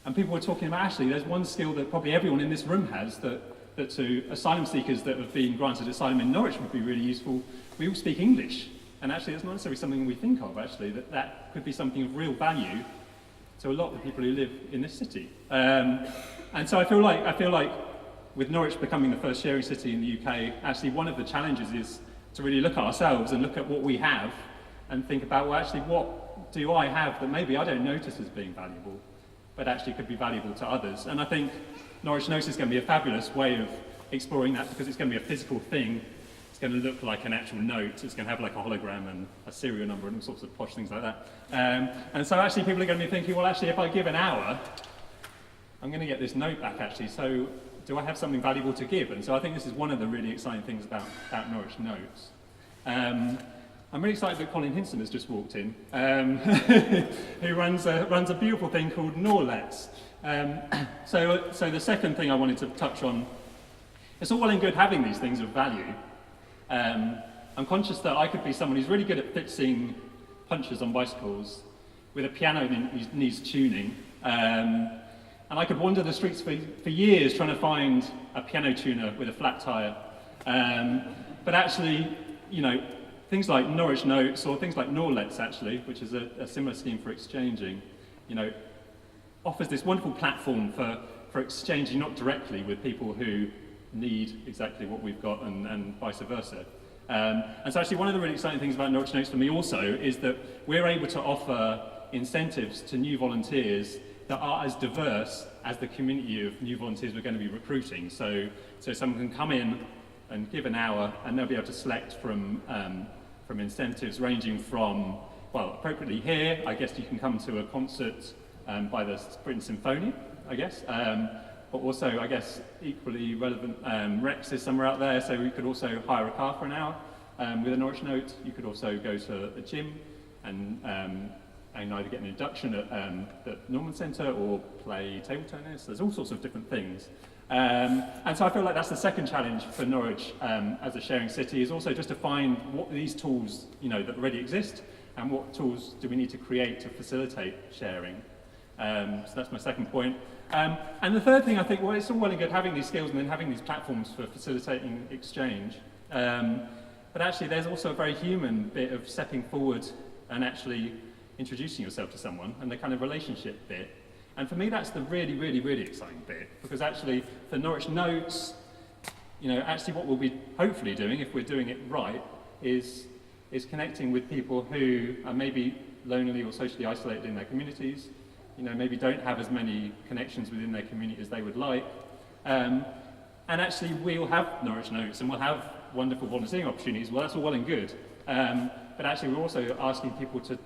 And people were talking about, actually, there's one skill that probably everyone in this room has that to asylum seekers that have been granted asylum in Norwich would be really useful. We all speak English. And actually, it's not necessarily something we think of, actually, that could be something of real value to a lot of the people who live in this city. And so I feel like with Norwich becoming the first sharing city in the UK, actually one of the challenges is to really look at ourselves and look at what we have and think about, well, actually, what do I have that maybe I don't notice as being valuable, but actually could be valuable to others. And I think Norwich Notes is going to be a fabulous way of exploring that, because it's going to be a physical thing it's going to look like an actual note. It's going to have like a hologram and a serial number and all sorts of posh things like that. And so actually people are going to be thinking, well, actually, if I give an hour, I'm going to get this note back, actually. So do I have something valuable to give? And so I think this is one of the really exciting things about Norwich Notes. I'm really excited that Colin Hinson has just walked in, who runs a beautiful thing called Norwich. So the second thing I wanted to touch on, it's all well and good having these things of value. I'm conscious that I could be someone who's really good at fixing punches on bicycles with a piano that needs tuning. And I could wander the streets for years trying to find a piano tuner with a flat tyre. But actually, you know, things like Norwich Notes or things like Norlets, actually, which is a similar scheme for exchanging, you know, offers this wonderful platform for exchanging not directly with people who need exactly what we've got and vice versa. And so actually one of the really exciting things about Norwich Notes for me also is that we're able to offer incentives to new volunteers that are as diverse as the community of new volunteers we're going to be recruiting. So someone can come in and give an hour and they'll be able to select from incentives ranging from, well, appropriately here, I guess you can come to a concert by the Britain Symphony, I guess. But also, I guess, equally relevant, Rex is somewhere out there, so we could also hire a car for an hour with a Norwich Note. You could also go to a gym and either get an induction at the Norman Centre or play table tennis. There's all sorts of different things. And so I feel like that's the second challenge for Norwich as a sharing city, is also just to find what these tools, you know, that already exist and what tools do we need to create to facilitate sharing. So that's my second point. And the third thing, I think, well, it's all well and good having these skills and then having these platforms for facilitating exchange. But actually, there's also a very human bit of stepping forward and actually introducing yourself to someone and the kind of relationship bit. And for me, that's the really, really, really exciting bit, because actually, for Norwich Notes, you know, actually what we'll be hopefully doing, if we're doing it right, is connecting with people who are maybe lonely or socially isolated in their communities, you know, maybe don't have as many connections within their community as they would like. And actually, we'll have Norwich Notes and we'll have wonderful volunteering opportunities. Well, that's all well and good. But actually, we're also asking people to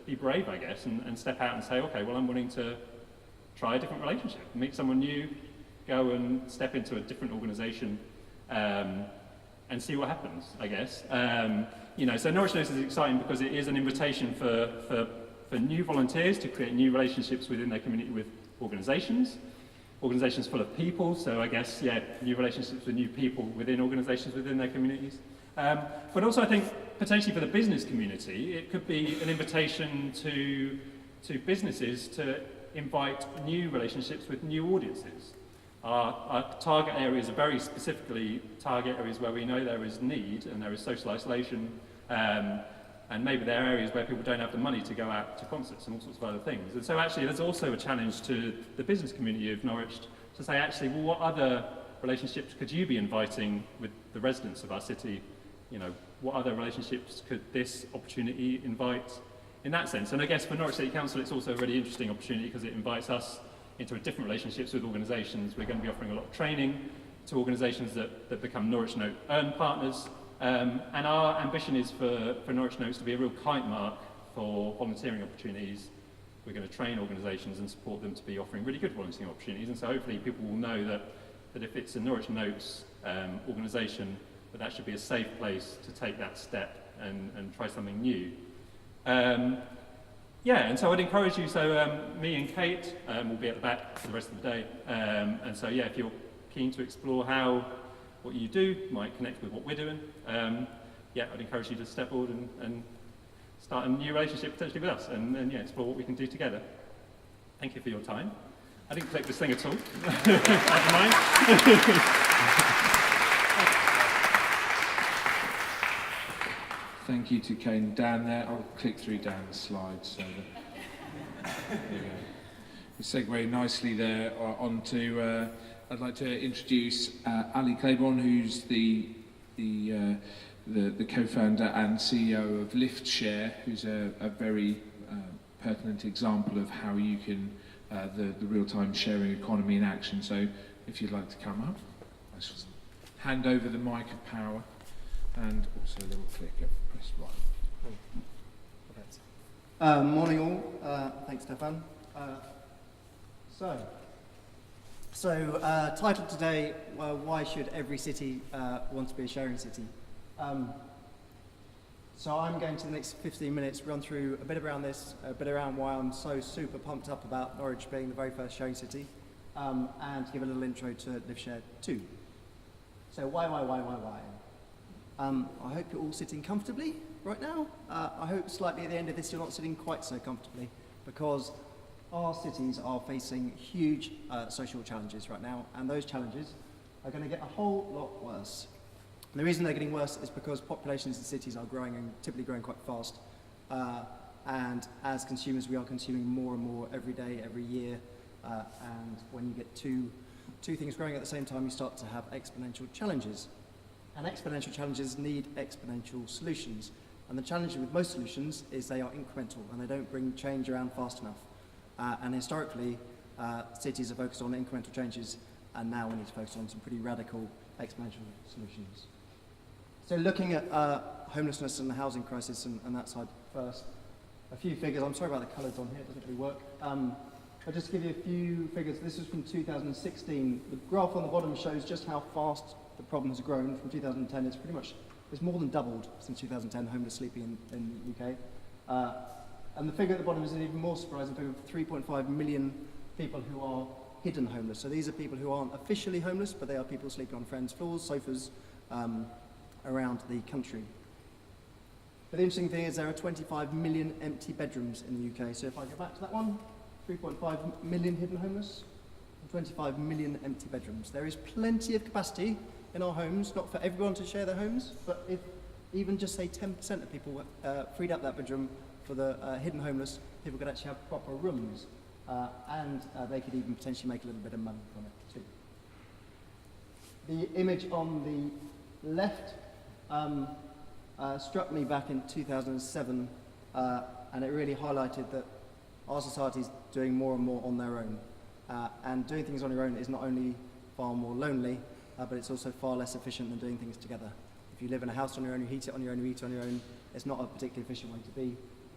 be brave, I guess, and step out and say, okay, well, I'm willing to try a different relationship, meet someone new, go and step into a different organisation, and see what happens, I guess. You know, so Norwich Notes is exciting because it is an invitation for new volunteers to create new relationships within their community with organisations full of people, so I guess, yeah, new relationships with new people within organisations within their communities. But also I think potentially for the business community, it could be an invitation to businesses to invite new relationships with new audiences. Our target areas are very specifically target areas where we know there is need and there is social isolation, and maybe there are areas where people don't have the money to go out to concerts and all sorts of other things. And so actually there's also a challenge to the business community of Norwich to say, actually, well, what other relationships could you be inviting with the residents of our city? You know, what other relationships could this opportunity invite in that sense? And I guess for Norwich City Council, it's also a really interesting opportunity because it invites us into different relationships with organisations. We're going to be offering a lot of training to organisations that become Norwich Note Earn partners. And our ambition is for Norwich Notes to be a real kite mark for volunteering opportunities. We're going to train organisations and support them to be offering really good volunteering opportunities. And so hopefully people will know that if it's a Norwich Notes organisation, that should be a safe place to take that step and try something new. Yeah, and so I'd encourage you, so me and Kate will be at the back for the rest of the day. And so yeah, if you're keen to explore how what you do might connect with what we're doing, yeah, I'd encourage you to step forward and start a new relationship potentially with us and yeah, explore what we can do together. Thank you for your time. I didn't click this thing at all. Never mind. Thank you to Kane and Dan there. I'll click through Dan's slides so that there we go. We segue nicely there onto. I'd like to introduce Ali Claiborne, who's the co-founder and CEO of LiftShare, who's a very pertinent example of how you can the real-time sharing economy in action. So, if you'd like to come up, I shall hand over the mic of power. and also a little clicker. Press 1. Morning all, thanks Stefan. Titled today, why should every city want to be a sharing city? So I'm going to the next 15 minutes run through a bit around this, a bit around why I'm so super pumped up about Norwich being the very first sharing city, and give a little intro to Live Share 2. So why? I hope you're all sitting comfortably right now. I hope slightly at the end of this you're not sitting quite so comfortably, because our cities are facing huge social challenges right now, and those challenges are going to get a whole lot worse. And the reason they're getting worse is because populations in cities are growing, and typically growing quite fast. And as consumers, we are consuming more and more every day, every year. And when you get two things growing at the same time, you start to have exponential challenges. And exponential challenges need exponential solutions. And the challenge with most solutions is they are incremental, and they don't bring change around fast enough. And historically, cities are focused on incremental changes, and now we need to focus on some pretty radical exponential solutions. So looking at homelessness and the housing crisis and that side first, a few figures. I'm sorry about the colours on here, it doesn't really work. I'll just give you a few figures. This is from 2016. The graph on the bottom shows just how fast the problem has grown from 2010. It's more than doubled since 2010, homeless sleeping in the UK. And the figure at the bottom is an even more surprising figure of 3.5 million people who are hidden homeless. So these are people who aren't officially homeless, but they are people sleeping on friends' floors, sofas, around the country. But the interesting thing is there are 25 million empty bedrooms in the UK. So if I go back to that one, 3.5 million hidden homeless, 25 million empty bedrooms. There is plenty of capacity in our homes, not for everyone to share their homes, but if even just say 10% of people freed up that bedroom for the hidden homeless, people could actually have proper rooms, and they could even potentially make a little bit of money from it too. The image on the left struck me back in 2007, and it really highlighted that our society is doing more and more on their own. And doing things on your own is not only far more lonely, but it's also far less efficient than doing things together. If you live in a house on your own, you heat it on your own, you eat on your own, it's not a particularly efficient way to be.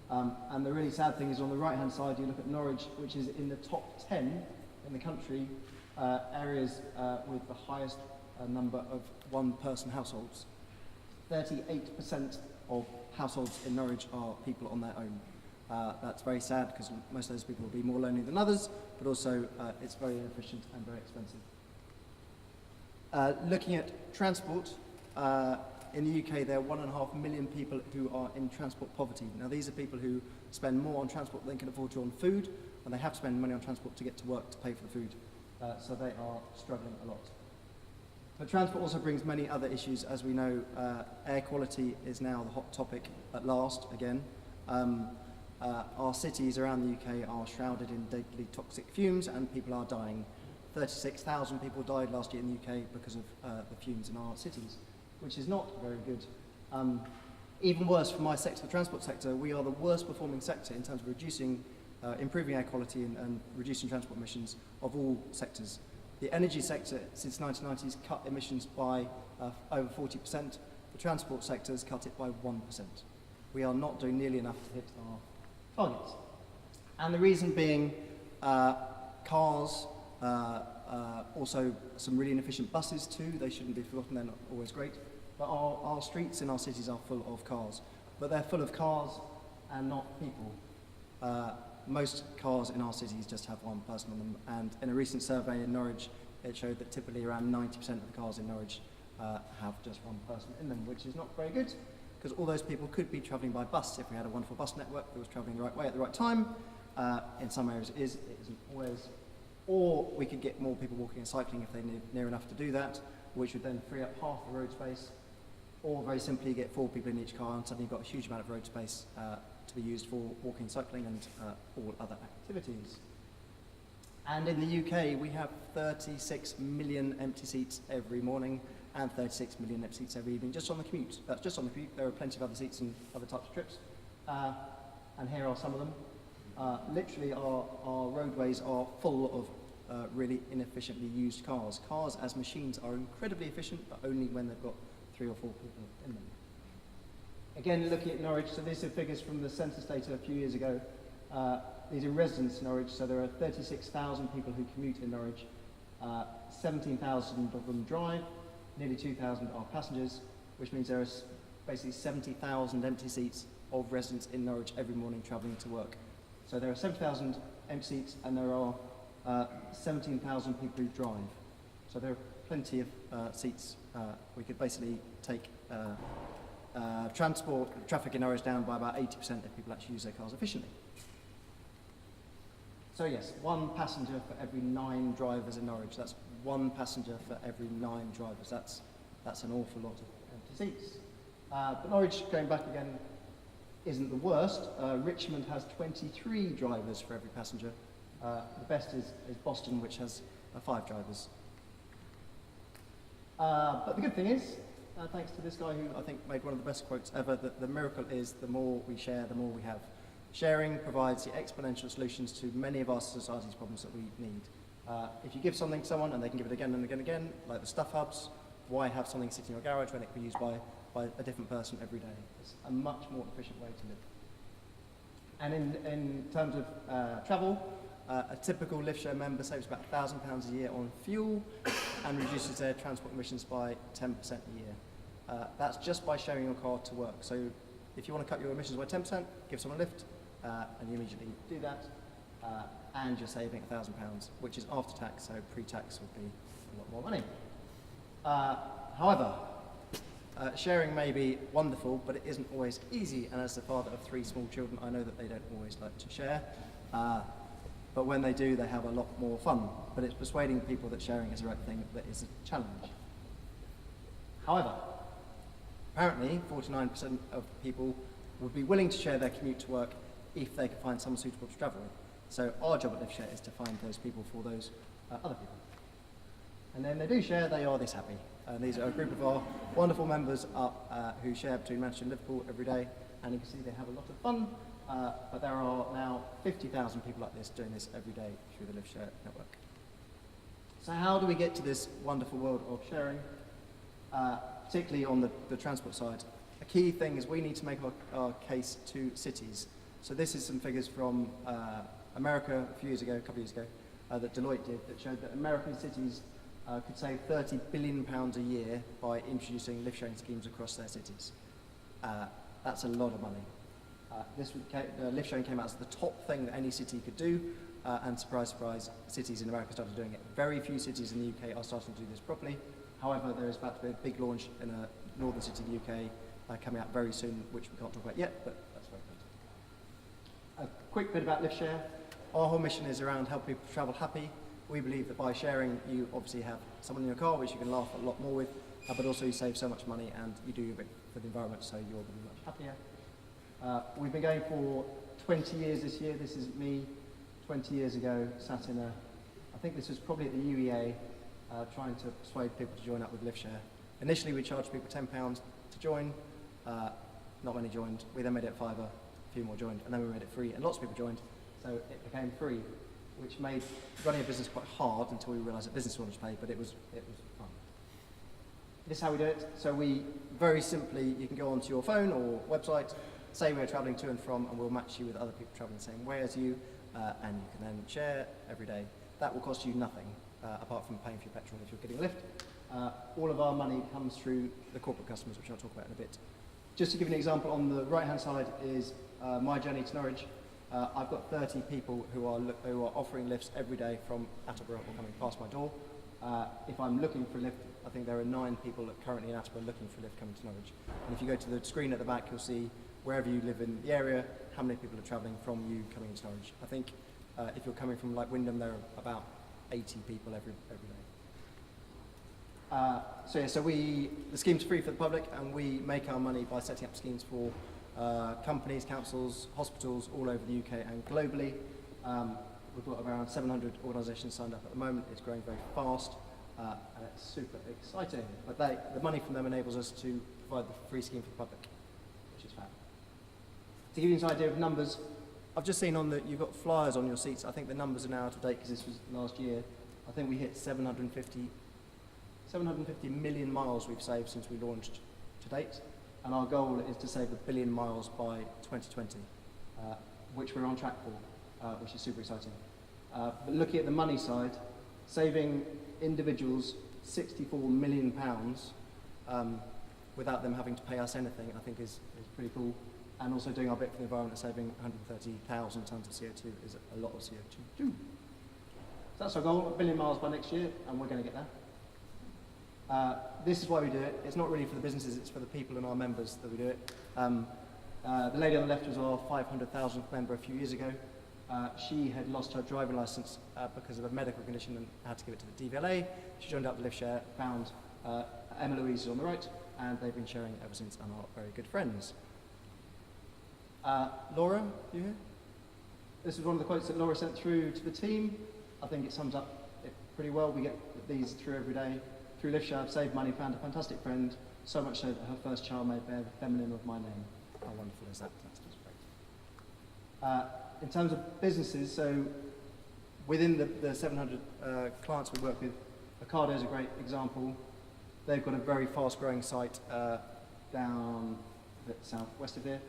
And the really sad thing is on the right-hand side, you look at Norwich, which is in the top 10 in the country, areas with the highest number of one-person households. 38% of households in Norwich are people on their own. That's very sad because most of those people will be more lonely than others, but also it's very inefficient and very expensive. Looking at transport, in the UK there are 1.5 million people who are in transport poverty. Now these are people who spend more on transport than they can afford to on food, and they have to spend money on transport to get to work to pay for the food. So they are struggling a lot. But transport also brings many other issues. As we know, air quality is now the hot topic at last again. Our cities around the UK are shrouded in deadly toxic fumes, and people are dying. 36,000 people died last year in the UK because of the fumes in our cities, which is not very good. Even worse for my sector, the transport sector, we are the worst performing sector in terms of reducing, improving air quality and reducing transport emissions of all sectors. The energy sector since the 1990s cut emissions by over 40%. The transport sector has cut it by 1%. We are not doing nearly enough to hit our targets. And the reason being cars, also some really inefficient buses too. They shouldn't be forgotten, they're not always great. But our streets in our cities are full of cars. But they're full of cars and not people. Most cars in our cities just have one person on them, and in a recent survey in Norwich, it showed that typically around 90% of the cars in Norwich have just one person in them, which is not very good, because all those people could be travelling by bus if we had a wonderful bus network that was travelling the right way at the right time. In some areas it isn't always. Or we could get more people walking and cycling if they live near enough to do that, which would then free up half the road space. Or very simply get 4 people in each car, and suddenly you've got a huge amount of road space to be used for walking, cycling and all other activities. And in the UK we have 36 million empty seats every morning and 36 million empty seats every evening, just on the commute. That's just on the commute. There are plenty of other seats and other types of trips. And here are some of them. Literally our roadways are full of really inefficiently used cars. Cars as machines are incredibly efficient, but only when they've got 3 or 4 people in them. Again, looking at Norwich, so these are figures from the census data a few years ago. These are residents in Norwich, so there are 36,000 people who commute in Norwich. 17,000 of them drive, nearly 2,000 are passengers, which means there are basically 70,000 empty seats of residents in Norwich every morning travelling to work. So there are 70,000 empty seats and there are 17,000 people who drive. So there are plenty of seats. We could basically take transport traffic in Norwich down by about 80% if people actually use their cars efficiently. So yes, 1 passenger for every 9 drivers in Norwich. That's 1 passenger for every 9 drivers. That's an awful lot of empty seats. But Norwich, going back again, isn't the worst. Richmond has 23 drivers for every passenger. The best is Boston, which has 5 drivers. But the good thing is, thanks to this guy who I think made one of the best quotes ever, that the miracle is the more we share, the more we have. Sharing provides the exponential solutions to many of our society's problems that we need. If you give something to someone and they can give it again and again and again, like the stuff hubs, why have something sitting in your garage when it can be used by a different person every day? It's a much more efficient way to live. And in terms of travel, a typical lift share member saves about £1,000 a year on fuel and reduces their transport emissions by 10% a year. That's just by sharing your car to work. So if you want to cut your emissions by 10%, give someone a lift, and you immediately do that, and you're saving £1,000, which is after tax, so pre-tax would be a lot more money. However, sharing may be wonderful, but it isn't always easy, and as the father of 3 small children, I know that they don't always like to share, but when they do, they have a lot more fun. But it's persuading people that sharing is the right thing that is a challenge. However, apparently 49% of people would be willing to share their commute to work if they could find someone suitable to travel with. So our job at Lift Share is to find those people for those other people. And then they do share, they are this happy. These are a group of our wonderful members who share between Manchester and Liverpool every day, and you can see they have a lot of fun, but there are now 50,000 people like this doing this every day through the Lift Share network. So how do we get to this wonderful world of sharing, particularly on the transport side? A key thing is we need to make our case to cities. So this is some figures from America a couple of years ago, that Deloitte did, that showed that American cities could save £30 billion a year by introducing lift sharing schemes across their cities. That's a lot of money. Lift sharing came out as the top thing that any city could do, and surprise, surprise, cities in America started doing it. Very few cities in the UK are starting to do this properly. However, there is about to be a big launch in a northern city in the UK coming out very soon, which we can't talk about yet, but that's very good. A quick bit about Lift Share. Our whole mission is around helping people travel happy. We believe that by sharing, you obviously have someone in your car, which you can laugh a lot more with, but also you save so much money and you do a bit for the environment, so you're going to be much happier. We've been going for 20 years this year. This is me 20 years ago, sat in I think this was probably at the UEA, trying to persuade people to join up with Lift Share. Initially, we charged people £10 to join. Not many joined. We then made it £5, a few more joined, and then we made it free, and lots of people joined, so it became free, which made running a business quite hard until we realised that business wanted to pay, but it was fun. This is how we do it. So we, very simply, you can go onto your phone or website, say we're travelling to and from, and we'll match you with other people travelling the same way as you, and you can then share every day. That will cost you nothing, apart from paying for your petrol if you're getting a lift. All of our money comes through the corporate customers, which I'll talk about in a bit. Just to give you an example, on the right-hand side is my journey to Norwich. I've got 30 people who are offering lifts every day from Attleborough or coming past my door. If I'm looking for a lift, I think there are 9 people currently in Attleborough looking for a lift coming to Norwich. And if you go to the screen at the back, you'll see wherever you live in the area, how many people are travelling from you coming into Norwich. I think if you're coming from like Wyndham, there are about 80 people every day. So the scheme's free for the public, and we make our money by setting up schemes for companies, councils, hospitals all over the UK and globally. We've got around 700 organisations signed up at the moment. It's growing very fast, and it's super exciting. But the money from them enables us to provide the free scheme for the public, which is fab. To give you an idea of numbers, I've just seen you've got flyers on your seats. I think the numbers are now out of date because this was last year. I think we hit 750 750 million miles we've saved since we launched to date, and our goal is to save 1 billion miles by 2020, which we're on track for, which is super exciting. But looking at the money side, saving individuals £64 million without them having to pay us anything, I think is pretty cool. And also doing our bit for the environment, saving 130,000 tonnes of CO2 is a lot of CO2 too. So that's our goal, 1 billion miles by next year, and we're going to get there. This is why we do it. It's not really for the businesses, it's for the people and our members that we do it. The lady on the left was our 500,000th member a few years ago. She had lost her driving licence because of a medical condition and had to give it to the DVLA. She joined up with LiveShare, found Emma Louise is on the right, and they've been sharing ever since and are very good friends. Laura, you here? This is one of the quotes that Laura sent through to the team. I think it sums up it pretty well. We get these through every day. Through LiveShare, I've saved money, found a fantastic friend, so much so that her first child may bear the feminine of my name. How wonderful is that? That's just great. In terms of businesses, so within the 700 clients we work with, Ocado is a great example. They've got a very fast-growing site down a bit southwest of here.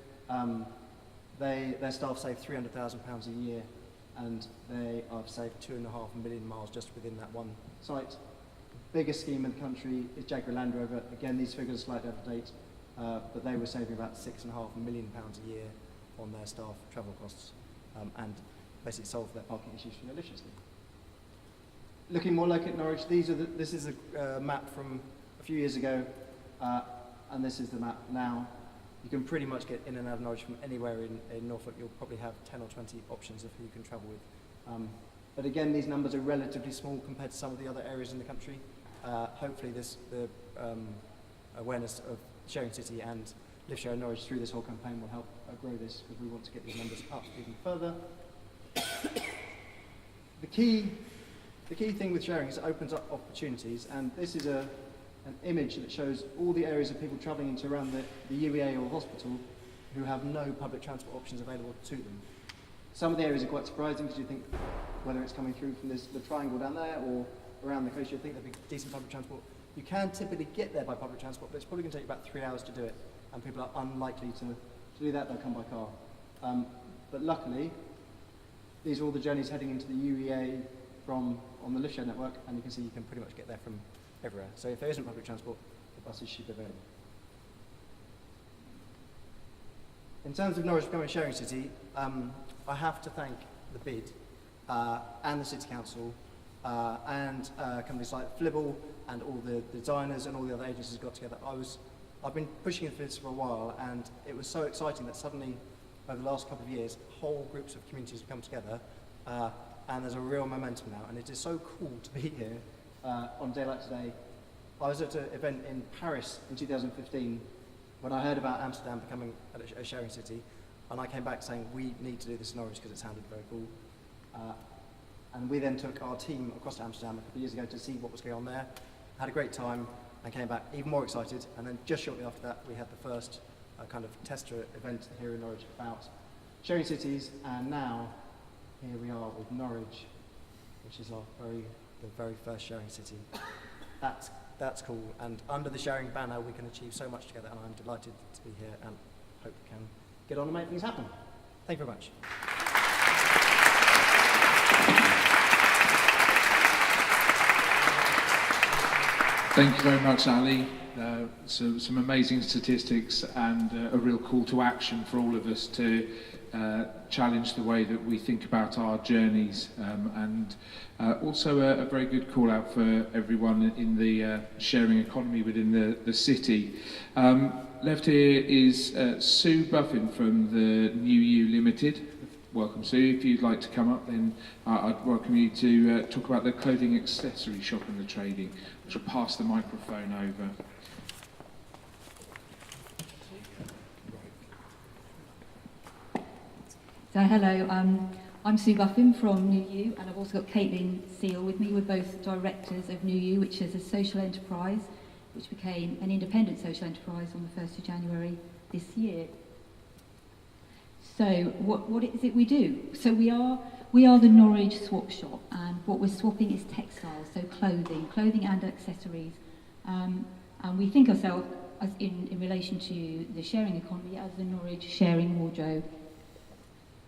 Their staff save £300,000 a year, and they have saved 2.5 million miles just within that one site. The biggest scheme in the country is Jaguar Land Rover. Again, these figures are slightly out of date, but they were saving about £6.5 million a year on their staff travel costs, and basically solved their parking issues for their LiveShare scheme. Looking more like at Norwich, this is a map from a few years ago, and this is the map now. You can pretty much get in and out of Norwich from anywhere in Norfolk. You'll probably have 10 or 20 options of who you can travel with. But again, these numbers are relatively small compared to some of the other areas in the country. Hopefully the awareness of Sharing City and LiveShare in Norwich through this whole campaign will help grow this, because we want to get these numbers up even further. The key thing with sharing is it opens up opportunities, and this is an image that shows all the areas of people travelling into around the UEA or hospital who have no public transport options available to them. Some of the areas are quite surprising, because you think whether it's coming through from the triangle down there or around the coast, you'd think there'd be decent public transport. You can typically get there by public transport, but it's probably going to take you about 3 hours to do it, and people are unlikely to do that. They'll come by car. But luckily, these are all the journeys heading into the UEA on the LiveShare network, and you can see you can pretty much get there from everywhere. So if there isn't public transport, the buses should be available. In terms of Norwich becoming a sharing city, I have to thank the BID and the City Council and companies like Flibble and all the designers and all the other agencies got together. I've been pushing for this for a while, and it was so exciting that suddenly, over the last couple of years, whole groups of communities have come together, and there's a real momentum now, and it is so cool to be here on a day like today. I was at an event in Paris in 2015 when I heard about Amsterdam becoming a sharing city, and I came back saying we need to do this in Norwich because it sounded very cool. And we then took our team across to Amsterdam a couple of years ago to see what was going on there, had a great time, and came back even more excited. And then just shortly after that, we had the first kind of tester event here in Norwich about sharing cities, and now here we are with Norwich, which is the very first sharing city. That's cool, and under the sharing banner we can achieve so much together, and I'm delighted to be here and hope we can get on and make things happen. Thank you very much. Thank you very much, Ali. So some amazing statistics and a real call to action for all of us to challenge the way that we think about our journeys, and also a very good call out for everyone in the sharing economy within the city. Left here is Sue Buffin from the New You Limited. Welcome, Sue. If you'd like to come up, then I'd welcome you to talk about the clothing accessory shop and the trading. I shall pass the microphone over. So hello, I'm Sue Buffin from New You, and I've also got Caitlin Seal with me. We're both directors of New You, which is a social enterprise which became an independent social enterprise on the 1st of January this year. So what is it we do? So we are the Norwich swap shop, and what we're swapping is textiles, so clothing and accessories And we think ourselves as in relation to the sharing economy as the Norwich sharing wardrobe.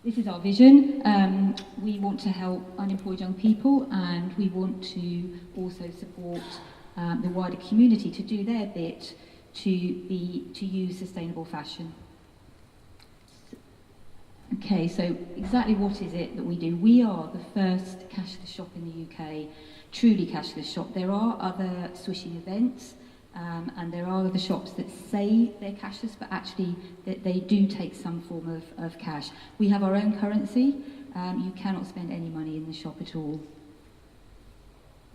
This is our vision. We want to help unemployed young people, and we want to also support the wider community to do their bit to use sustainable fashion. Okay, so exactly what is it that we do? We are the first cashless shop in the UK, truly cashless shop. There are other swishing events, and there are other shops that say they're cashless, but actually they do take some form of cash. We have our own currency. You cannot spend any money in the shop at all.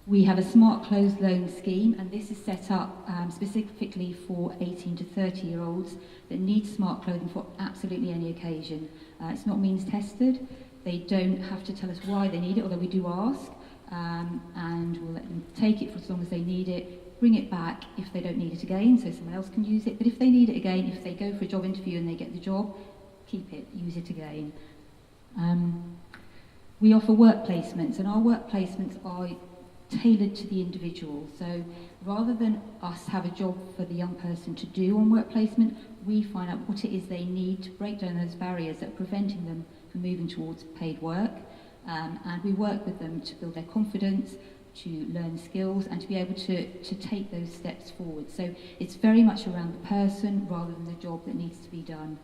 We have a smart clothes loan scheme, and this is set up specifically for 18 to 30-year-olds that need smart clothing for absolutely any occasion. It's not means tested. They don't have to tell us why they need it, although we do ask, and we'll let them take it for as long as they need it, bring it back if they don't need it again, so someone else can use it. But if they need it again, if they go for a job interview and they get the job, keep it, use it again. We offer work placements, and our work placements are tailored to the individual. So rather than us have a job for the young person to do on work placement, we find out what it is they need to break down those barriers that are preventing them from moving towards paid work. And we work with them to build their confidence, to learn skills, and to be able to take those steps forward. So it's very much around the person rather than the job that needs to be done.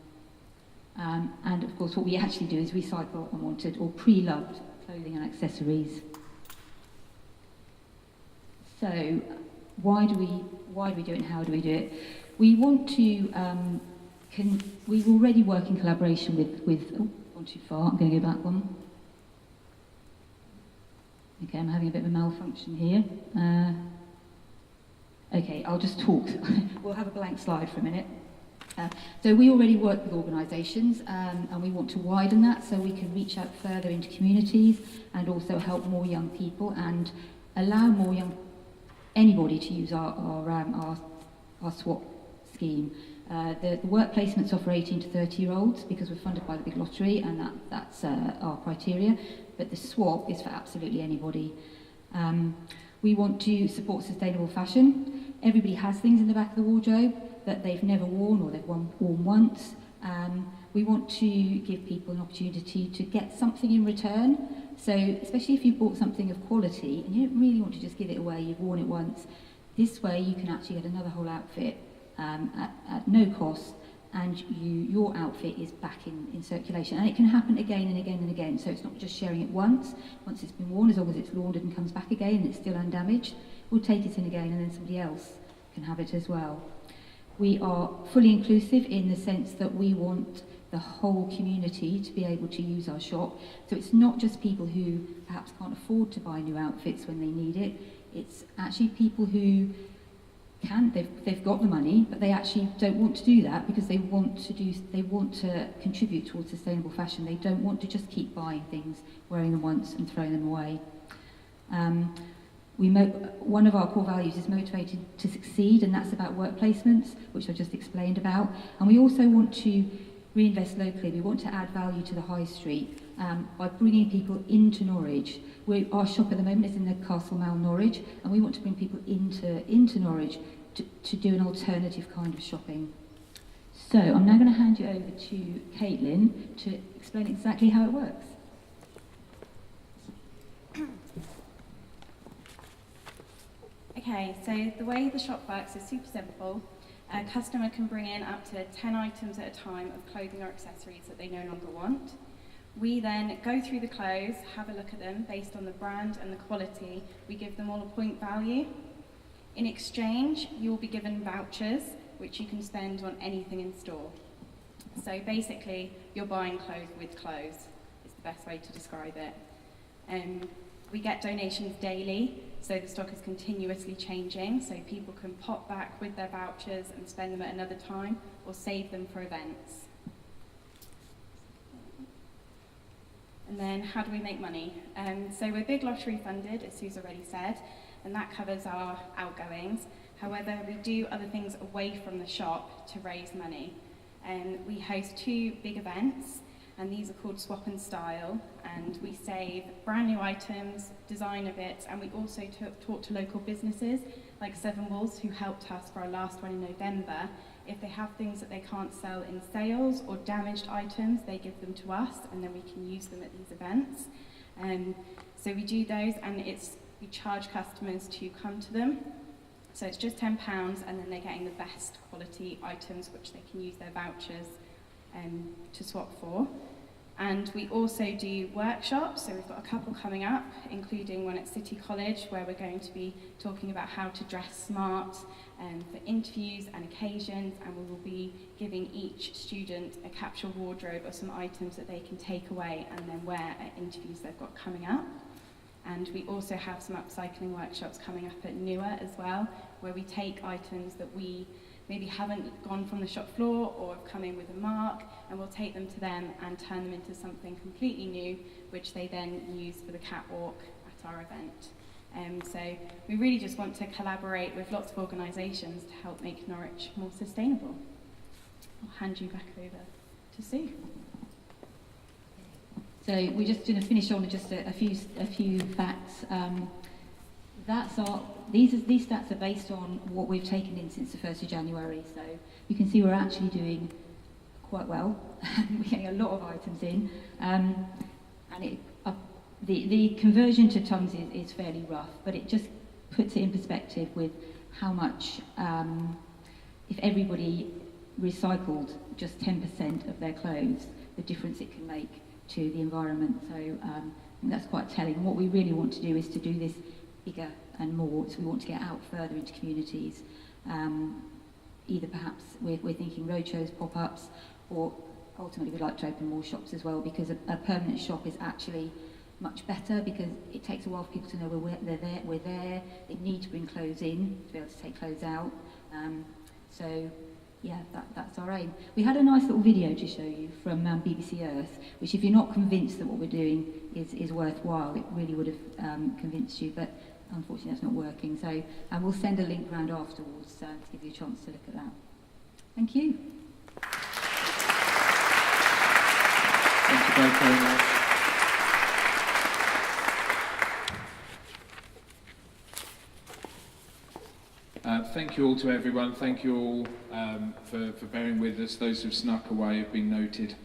And of course what we actually do is recycle unwanted or pre-loved clothing and accessories. So why do we do it and how do we do it? We want to, we already work in collaboration with oh, gone too far, I'm going to go back one. Okay, I'm having a bit of a malfunction here. Okay, I'll just talk. We'll have a blank slide for a minute. So we already work with organisations, and we want to widen that so we can reach out further into communities and also help more young people and allow more anybody to use our swap scheme. The work placements are for 18 to 30-year-olds because we're funded by the big lottery, and that's our criteria. But the swap is for absolutely anybody. We want to support sustainable fashion. Everybody has things in the back of the wardrobe that they've never worn or they've worn once. We want to give people an opportunity to get something in return. So especially if you've bought something of quality and you don't really want to just give it away, you've worn it once, this way you can actually get another whole outfit at no cost, and your outfit is back in circulation. And it can happen again and again and again, so it's not just sharing it once it's been worn, as long as it's laundered and comes back again and it's still undamaged, we'll take it in again and then somebody else can have it as well. We are fully inclusive in the sense that we want the whole community to be able to use our shop. So it's not just people who perhaps can't afford to buy new outfits when they need it. It's actually people who they've got the money, but they actually don't want to do that because they want to contribute towards sustainable fashion. They don't want to just keep buying things, wearing them once and throwing them away. One of our core values is motivated to succeed, and that's about work placements, which I just explained about. And we also want to reinvest locally. We want to add value to the high street by bringing people into Norwich. Our shop at the moment is in the Castle Mall, Norwich, and we want to bring people into Norwich to do an alternative kind of shopping. So I'm now going to hand you over to Caitlin to explain exactly how it works. Okay, so the way the shop works is super simple. A customer can bring in up to 10 items at a time of clothing or accessories that they no longer want. We then go through the clothes, have a look at them based on the brand and the quality. We give them all a point value. In exchange, you will be given vouchers, which you can spend on anything in store. So basically, you're buying clothes with clothes, is the best way to describe it. We get donations daily, so the stock is continuously changing, so people can pop back with their vouchers and spend them at another time, or save them for events. And then how do we make money? So we're big lottery funded, as Sue's already said, and that covers our outgoings. However, we do other things away from the shop to raise money. We host 2 big events. and these are called Swap and Style, and we save brand new items, designer bits, and we also talk to local businesses like Seven Wolves, who helped us for our last one in November. If they have things that they can't sell in sales or damaged items, they give them to us, and then we can use them at these events. So we do those, and we charge customers to come to them. So it's just £10, and then they're getting the best quality items, which they can use their vouchers to swap for. And we also do workshops, so we've got a couple coming up, including one at City College, where we're going to be talking about how to dress smart for interviews and occasions, and we will be giving each student a capsule wardrobe of some items that they can take away and then wear at interviews they've got coming up. And we also have some upcycling workshops coming up at Newer as well, where we take items that we maybe haven't gone from the shop floor or have come in with a mark, and we'll take them to them and turn them into something completely new, which they then use for the catwalk at our event. So we really just want to collaborate with lots of organisations to help make Norwich more sustainable. I'll hand you back over to Sue. So we're just going to finish on with just a few facts. These stats are based on what we've taken in since the 1st of January. So you can see we're actually doing quite well. We're getting a lot of items in, and the conversion to tonnes is fairly rough, but it just puts it in perspective with how much, if everybody recycled just 10% of their clothes, the difference it can make to the environment. So I think that's quite telling. What we really want to do is to do this bigger and more. So we want to get out further into communities. Either perhaps we're thinking roadshows, pop-ups, or ultimately we'd like to open more shops as well, because a permanent shop is actually much better, because it takes a while for people to know we're there. They need to bring clothes in to be able to take clothes out. So yeah, that's our aim. We had a nice little video to show you from BBC Earth, which if you're not convinced that what we're doing is worthwhile, it really would have convinced you, but unfortunately that's not working. So we'll send a link around afterwards to give you a chance to look at that. Thank you. Thank you both very much. Thank you all to everyone. Thank you all for bearing with us. Those who've snuck away have been noted.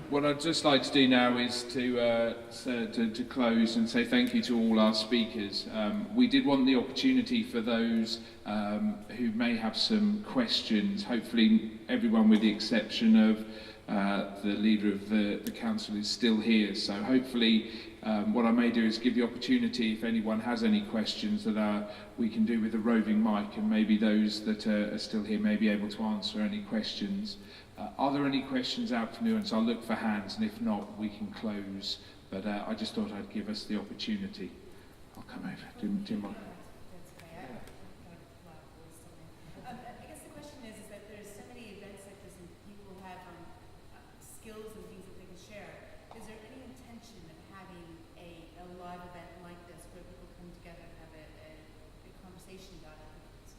What I'd just like to do now is to close and say thank you to all our speakers. We did want the opportunity for those who may have some questions. Hopefully everyone, with the exception of the leader of the council, is still here. So hopefully what I may do is give the opportunity, if anyone has any questions, that we can do with a roving mic, and maybe those that are still here may be able to answer any questions. Are there any questions out for nuance? I'll look for hands, and if not, we can close. But I just thought I'd give us the opportunity. I'll come over. Jim. I guess the question is that there's so many event sectors and people have skills and things that they can share. Is there any intention of having a live event like this where people come together and have a conversation about it? Because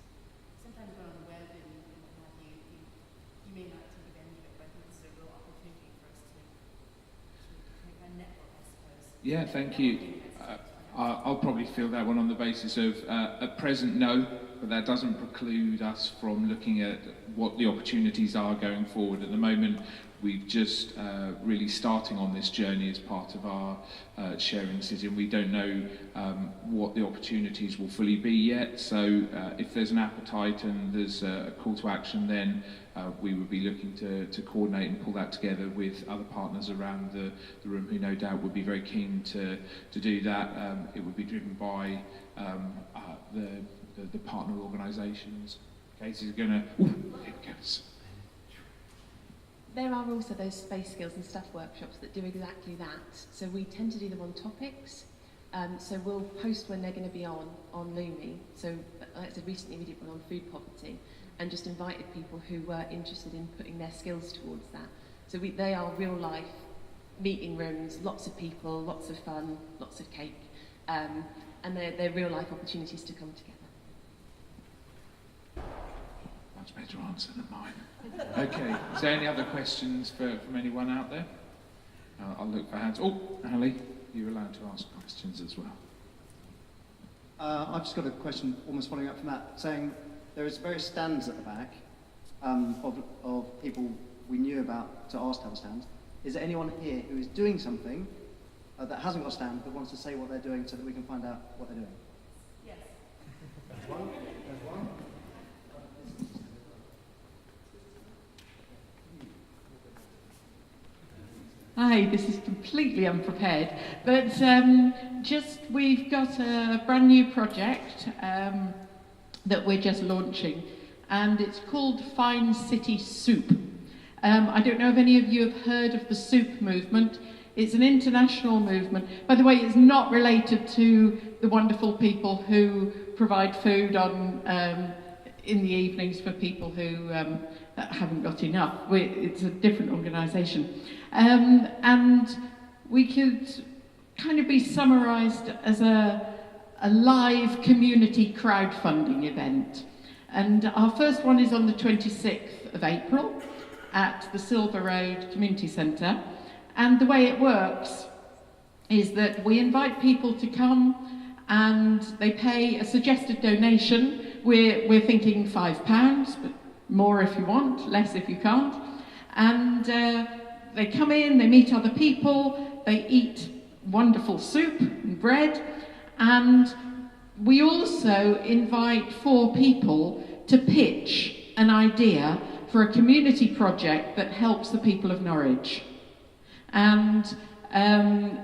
sometimes we're on the web and what have you, you may not take advantage of it, but I think this is a real opportunity for us to make a network, I suppose. Yeah, thank you. I'll probably fill that one on the basis of at present, no, but that doesn't preclude us from looking at what the opportunities are going forward. At the moment, we're just really starting on this journey as part of our sharing city, and we don't know what the opportunities will fully be yet. So if there's an appetite and there's a call to action, then we would be looking to coordinate and pull that together with other partners around the room who no doubt would be very keen to do that. It would be driven by the partner organisations. Casey's going to... Here it goes. There are also those space skills and stuff workshops that do exactly that. So we tend to do them on topics. So we'll post when they're going to be on Lumi. So like I said, recently we did one on food poverty, and just invited people who were interested in putting their skills towards that. So they are real life meeting rooms, lots of people, lots of fun, lots of cake, and they're real life opportunities to come together. much better answer than mine. Okay, is there any other questions from anyone out there? I'll look for hands. Oh, Ali, you're allowed to ask questions as well. I've just got a question, almost following up from that, saying there is various stands at the back of people we knew about to ask to have a stand. Is there anyone here who is doing something that hasn't got a stand but wants to say what they're doing so that we can find out what they're doing? Yes. There's one. There's one. Hi, this is completely unprepared, but we've got a brand new project that we're just launching, and it's called Fine City Soup. I don't know if any of you have heard of the soup movement. It's an international movement. By the way, it's not related to the wonderful people who provide food in the evenings for people who haven't got enough. It's a different organisation. And we could kind of be summarised as a live community crowdfunding event. And our first one is on the 26th of April at the Silver Road Community Centre. And the way it works is that we invite people to come and they pay a suggested donation. We're thinking £5, but more if you want, less if you can't. And they come in, they meet other people, they eat wonderful soup and bread, and we also invite 4 people to pitch an idea for a community project that helps the people of Norwich. And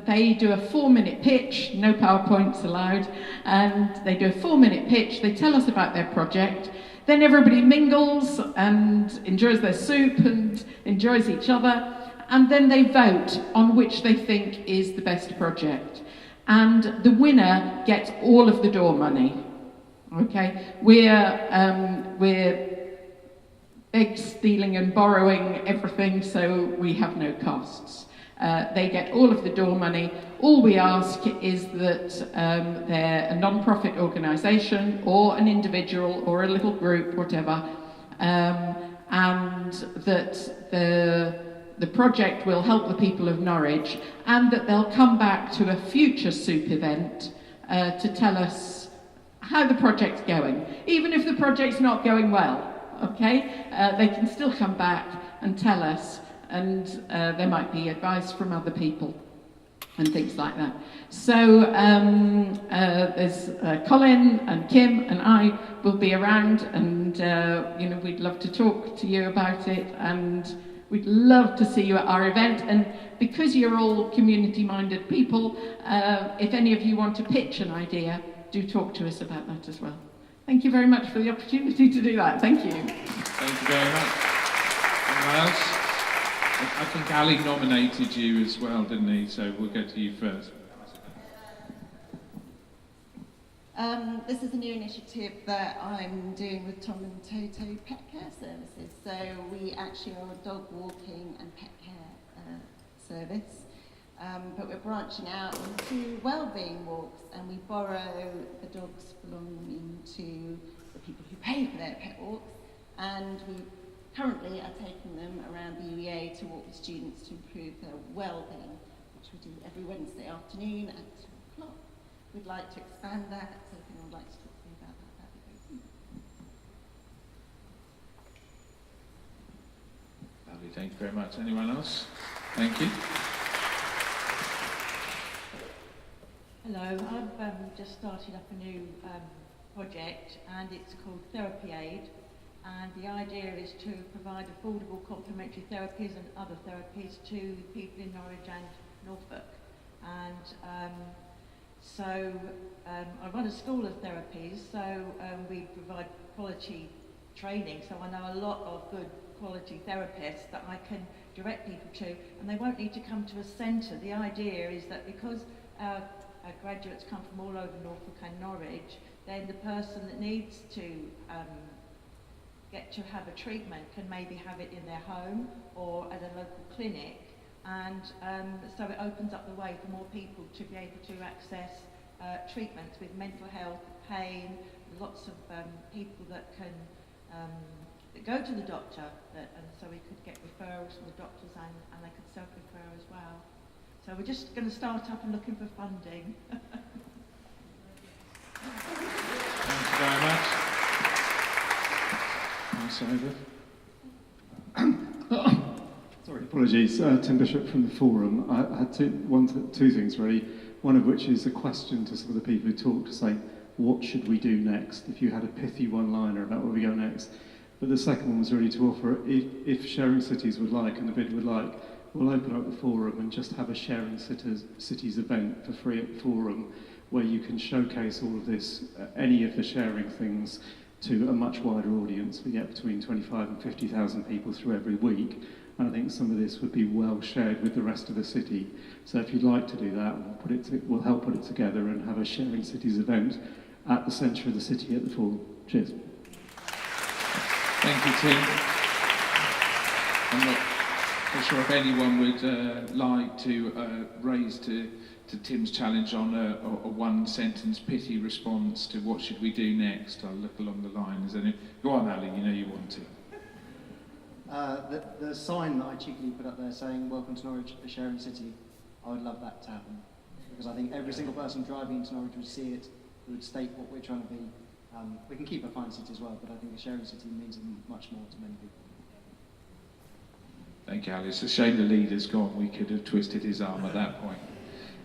they do a 4-minute pitch, no PowerPoints allowed, and they do a 4-minute pitch, they tell us about their project, then everybody mingles and enjoys their soup and enjoys each other, and then they vote on which they think is the best project. And the winner gets all of the door money. Okay, we're beg, stealing and borrowing everything, so we have no costs. They get all of the door money. All we ask is that they're a non-profit organisation or an individual or a little group, whatever, and that the project will help the people of Norwich, and that they'll come back to a future soup event to tell us how the project's going. Even if the project's not going well, okay? They can still come back and tell us, and there might be advice from other people and things like that. So there's Colin and Kim and I will be around, and we'd love to talk to you about it, and we'd love to see you at our event. And because you're all community-minded people, if any of you want to pitch an idea, do talk to us about that as well. Thank you very much for the opportunity to do that. Thank you. Thank you very much. Anyone else? I think Ali nominated you as well, didn't he? So we'll go to you first. This is a new initiative that I'm doing with Tom and Toto Pet Care Services. So we actually are a dog walking and pet care service, but we're branching out into wellbeing walks, and we borrow the dogs belonging to the people who pay for their pet walks, and we currently are taking them around the UEA to walk with students to improve their well-being, which we do every Wednesday afternoon at 2 o'clock. We'd like to expand that, so if anyone would like to talk to me about that, that'd be great. Lovely, thank you very much. Anyone else? Thank you. Hello, I've just started up a new project, and it's called Therapy Aid. And the idea is to provide affordable complementary therapies and other therapies to people in Norwich and Norfolk. And I run a school of therapies, so we provide quality training, so I know a lot of good quality therapists that I can direct people to, and they won't need to come to a centre. The idea is that because our graduates come from all over Norfolk and Norwich, then the person that needs to get to have a treatment can maybe have it in their home or at a local clinic, and so it opens up the way for more people to be able to access treatments with mental health, pain, lots of people that can that go to the doctor, and so we could get referrals from the doctors and they could self-refer as well. So we're just going to start up and looking for funding. Thank you very much. Pass over. Sorry, apologies. Tim Bishop from the Forum. I had two things really. One of which is a question to some of the people who talked to say, what should we do next? If you had a pithy one-liner about where we go next. But the second one was really to offer, if Sharing Cities would like, and the bid would like, we'll open up the forum and just have a Sharing Cities event for free at the forum, where you can showcase all of this, any of the sharing things, to a much wider audience. We get between 25 and 50,000 people through every week, and I think some of this would be well shared with the rest of the city. So if you'd like to do that, we'll help put it together and have a Sharing Cities event at the centre of the city at the forum. Cheers. Thank you, Tim. I'm not sure if anyone would like to raise to Tim's challenge on a one-sentence pithy response to what should we do next. I'll look along the line. Is any? Go on, Ali, you know you want to. The sign that I cheekily put up there saying, welcome to Norwich, a sharing city, I would love that to happen. Because I think every single person driving into Norwich would see it, would state what we're trying to be. We can keep a fine city as well, but I think a sharing city means much more to many people. Thank you, Ali. It's a shame the leader's gone. We could have twisted his arm at that point.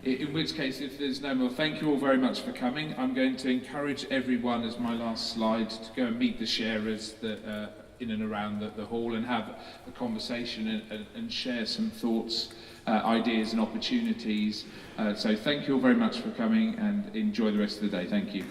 In which case, if there's no more, thank you all very much for coming. I'm going to encourage everyone, as my last slide, to go and meet the sharers that, in and around the hall and have a conversation and share some thoughts, ideas and opportunities. So thank you all very much for coming and enjoy the rest of the day. Thank you.